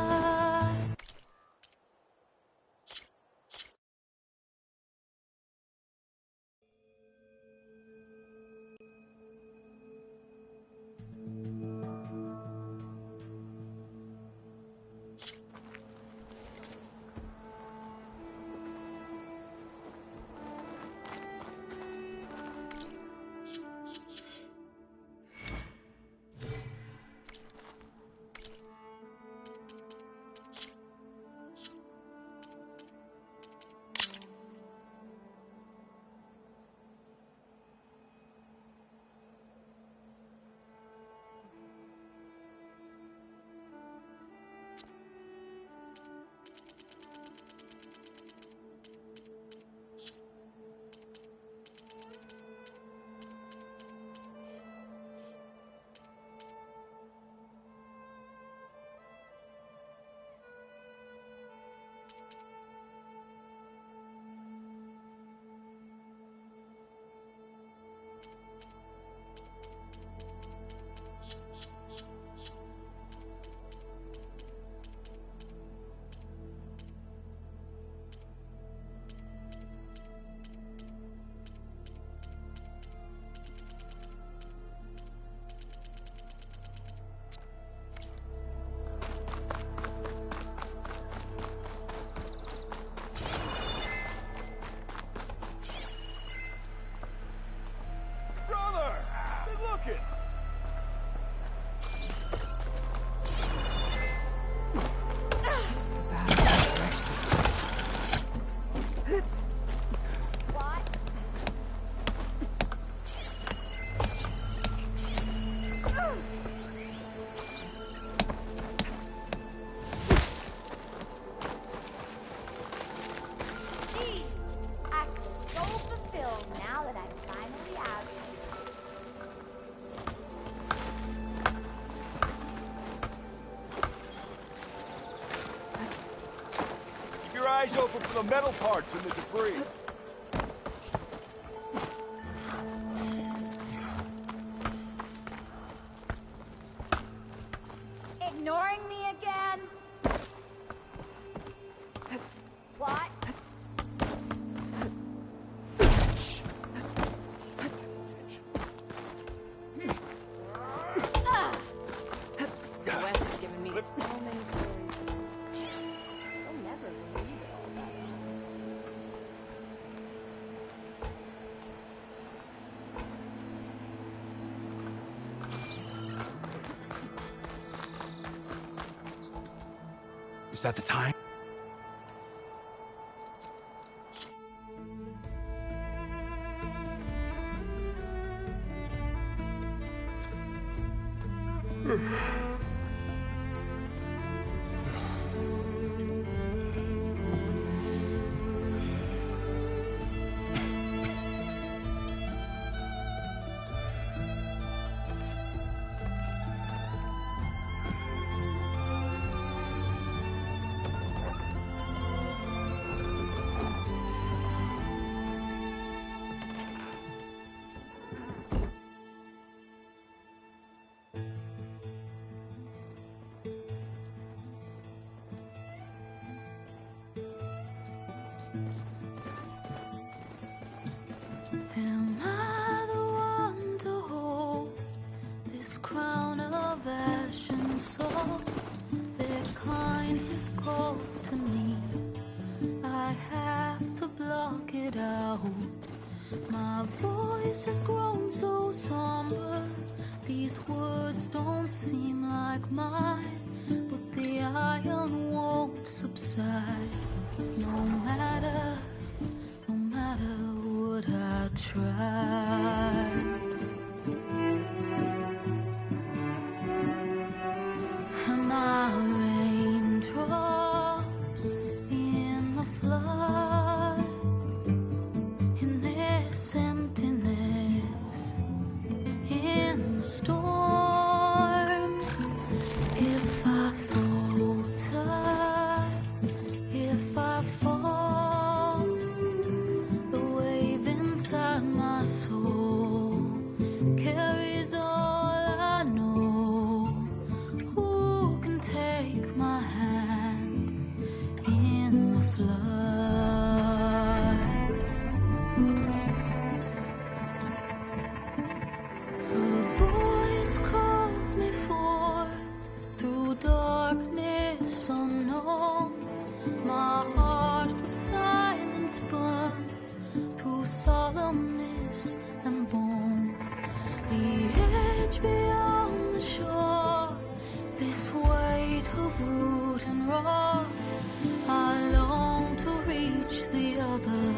S18: Eyes open for the metal parts and the debris.
S15: Ignoring me again? What?
S1: Wes has given me so many stories. I'll never believe it all that.
S10: Is that the time?
S19: Am I the one to hold this crown of ash and salt? Their kindness calls to me. I have to block it out. My voice has grown so somber. These words don't seem like mine, but the iron won't subside. No matter what I try. Am I raindrops in the flood? In this emptiness, in the storm. If I falter, if I fall, the wave inside my soul carries all I know. Who can take my hand in the flood? Her voice calls me forth through darkness unknown. My heart with silence burns through solemnness and bone. The edge beyond the shore, this weight of root and rock. I long to reach the other,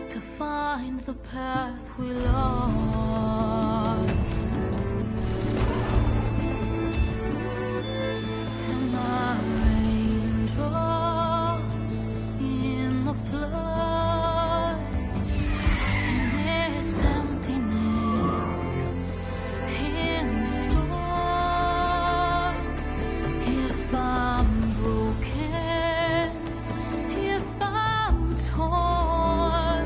S19: to find the path we lost. Am I raindrops in the flood? In this emptiness, in the storm. If I'm broken, if I'm torn,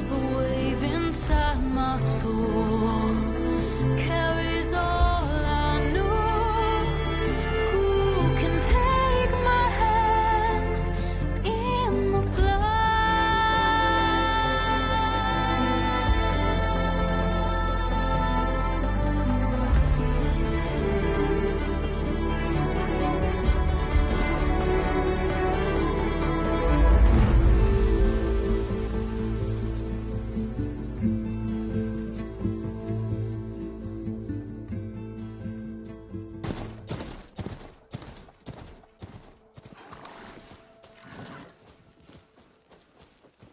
S19: the wave inside my soul carries all I know. Who can take my hand in the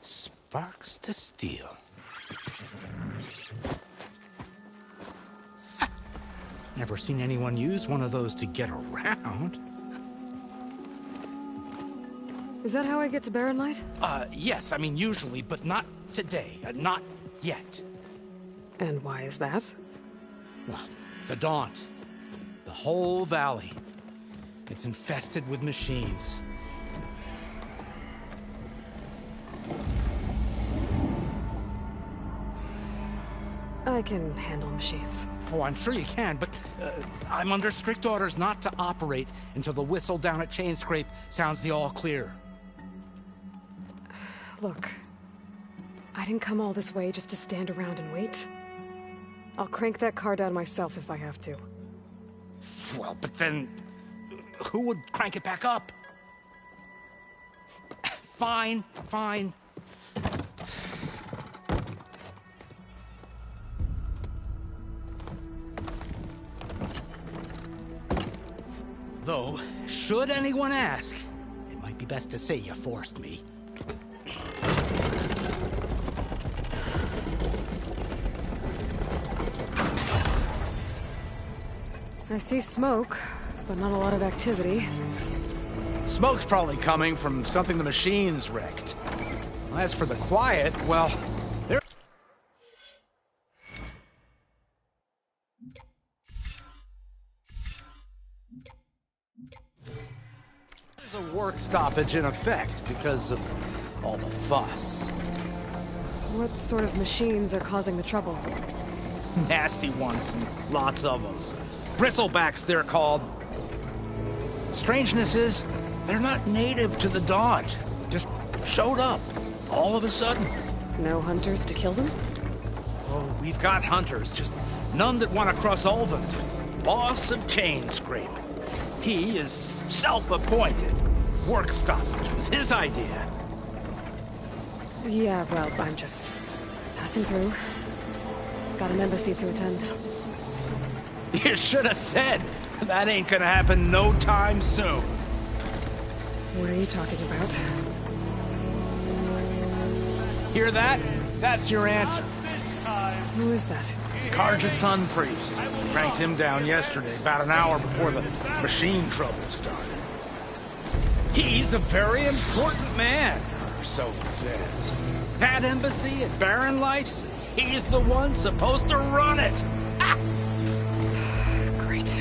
S5: Sparks to steel. Never seen anyone use one of those to get around.
S1: Is that how I get to Barren Light?
S5: Yes, I mean usually, but not today. Not yet.
S1: And why is that?
S5: Well, the Daunt. The whole valley. It's infested with machines.
S1: I can handle machines.
S5: Oh, I'm sure you can, but I'm under strict orders not to operate until the whistle down at Chainscrape sounds the all clear.
S1: Look, I didn't come all this way just to stand around and wait. I'll crank that car down myself if I have to.
S5: Well, but then who would crank it back up? Fine, fine. Though, should anyone ask, it might be best to say you forced me.
S1: I see smoke, but not a lot of activity.
S5: Smoke's probably coming from something the machines wrecked. As for the quiet, well, there... There's a work stoppage in effect because of all the fuss.
S1: What sort of machines are causing the trouble?
S5: Nasty ones, and lots of them. Bristlebacks, they're called. Strangeness is, they're not native to the Daunt. Just showed up. All of a sudden.
S1: No hunters to kill them?
S5: Oh, we've got hunters, just none that want to cross over. Boss of Chainscrape. He is self-appointed. Work stoppage was his idea.
S1: Yeah, well, I'm just passing through. Got an embassy to attend.
S5: You should have said. That ain't gonna happen no time soon.
S1: What are you talking about?
S5: Hear that? That's your answer.
S1: Who is that?
S5: Karja's Sun Priest. Cranked him down yesterday, about an hour before the machine trouble started. He's a very important man, or so he says. That embassy at Barren Light, he's the one supposed to run it.
S1: Great.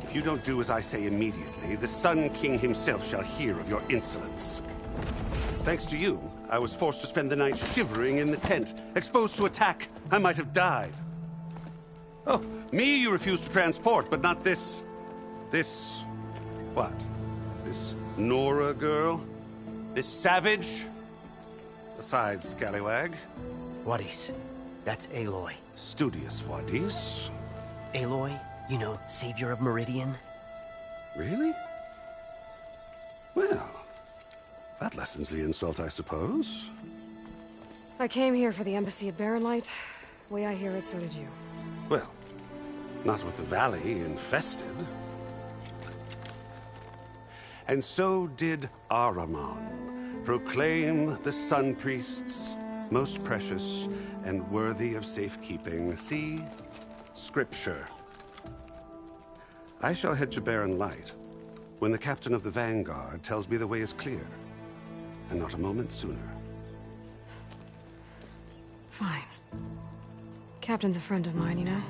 S20: If you don't do as I say immediately, the Sun King himself shall hear of your insolence. Thanks to you, I was forced to spend the night shivering in the tent. Exposed to attack, I might have died. Oh, me you refuse to transport, but not this... what? This Nora girl? This savage? Besides, scallywag.
S21: Wadis. That's Aloy.
S20: Studious Wadis.
S21: Aloy, you know, savior of Meridian.
S20: Really? Well, that lessens the insult, I suppose.
S1: I came here for the embassy at Barren Light. Way I hear it, so did you.
S20: Well, not with the valley infested. And so did Ahriman, proclaim the Sun Priests most precious and worthy of safekeeping. See? Scripture. I shall head to Barren Light when the captain of the Vanguard tells me the way is clear, and not a moment sooner.
S1: Fine. Captain's a friend of mine, you know?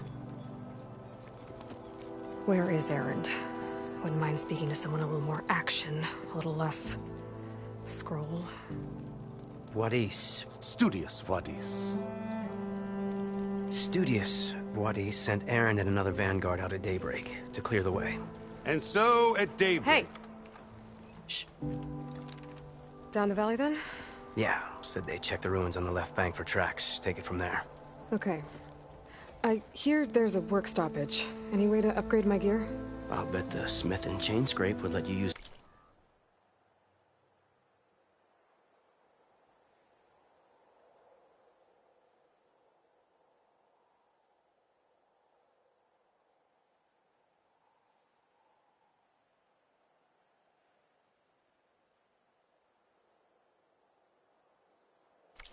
S1: Where is Erend? Wouldn't mind speaking to someone a little more action, a little less... scroll.
S21: Wadis.
S20: Studious Wadis.
S21: Studious Wadis sent Erend and another Vanguard out at daybreak to clear the way.
S20: And so at daybreak...
S1: Hey! Shh. Down the valley, then?
S21: Yeah, said they checked the ruins on the left bank for tracks. Take it from there.
S1: Okay. I hear there's a work stoppage. Any way to upgrade my gear?
S21: I'll bet the Smith and Chainscrape would let you use...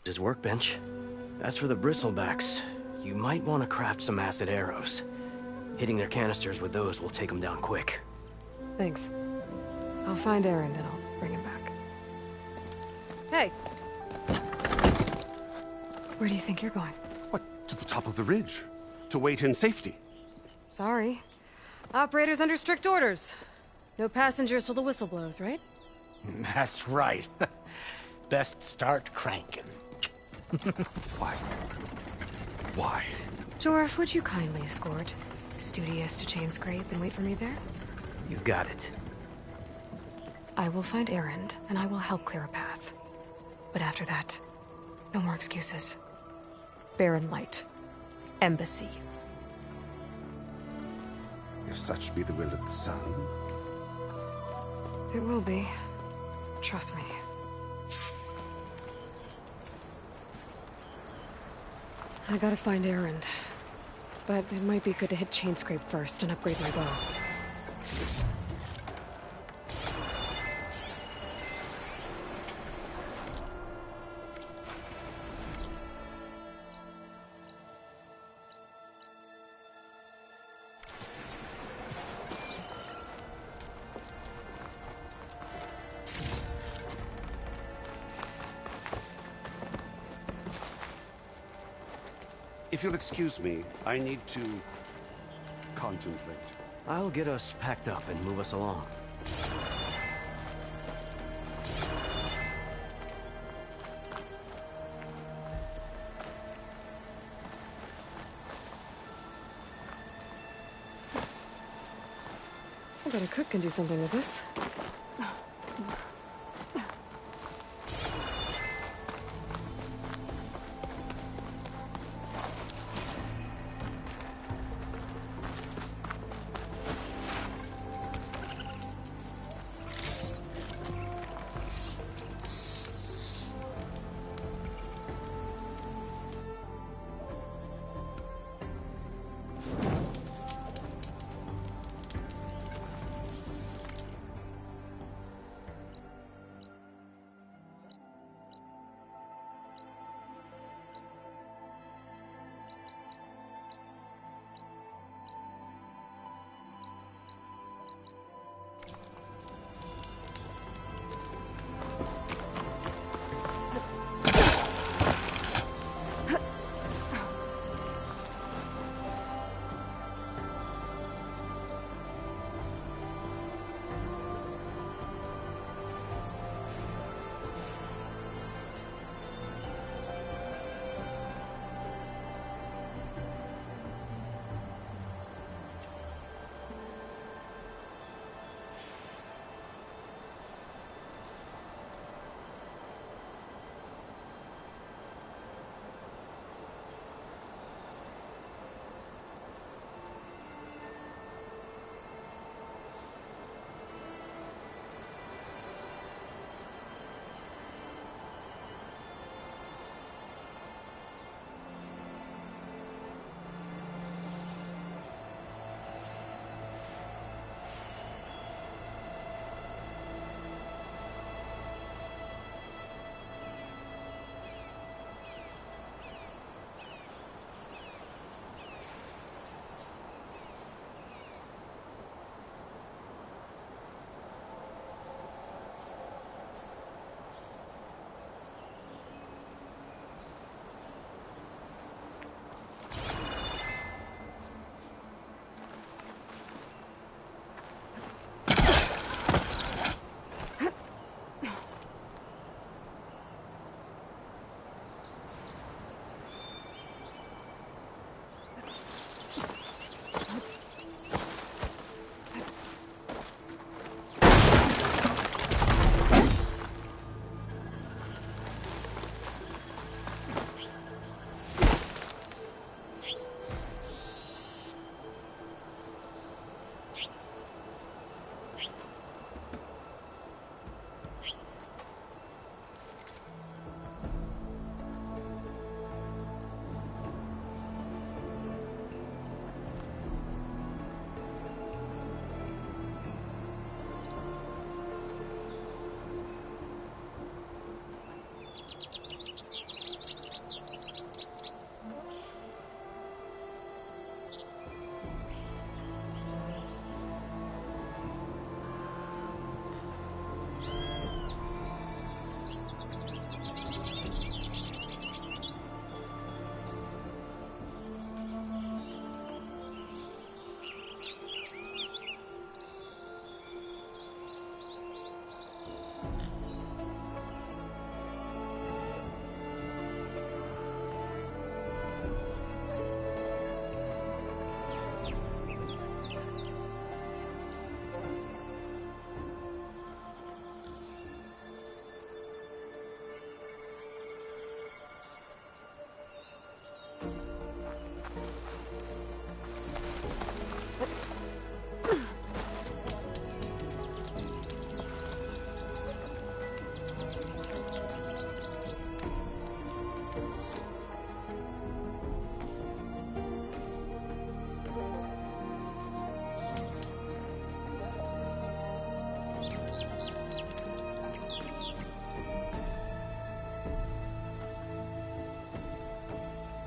S21: his workbench. As for the bristlebacks, you might want to craft some acid arrows. Hitting their canisters with those will take them down quick.
S1: Thanks. I'll find Erend and I'll bring him back. Hey! Where do you think you're going?
S20: What, to the top of the ridge? To wait in safety?
S1: Sorry. Operator's under strict orders. No passengers till the whistle blows, right?
S5: That's right. Best start cranking.
S20: Why? Why?
S1: Jorf, would you kindly escort Studious to Chainscrape and wait for me there?
S21: You got it.
S1: I will find Erend, and I will help clear a path. But after that, no more excuses. Barren Light. Embassy.
S20: If such be the will of the sun.
S1: It will be. Trust me. I gotta find Erend. But it might be good to hit Chainscrape first and upgrade my bow.
S20: If you'll excuse me, I need to contemplate.
S21: I'll get us packed up and move us along.
S1: I bet a cook can do something with this.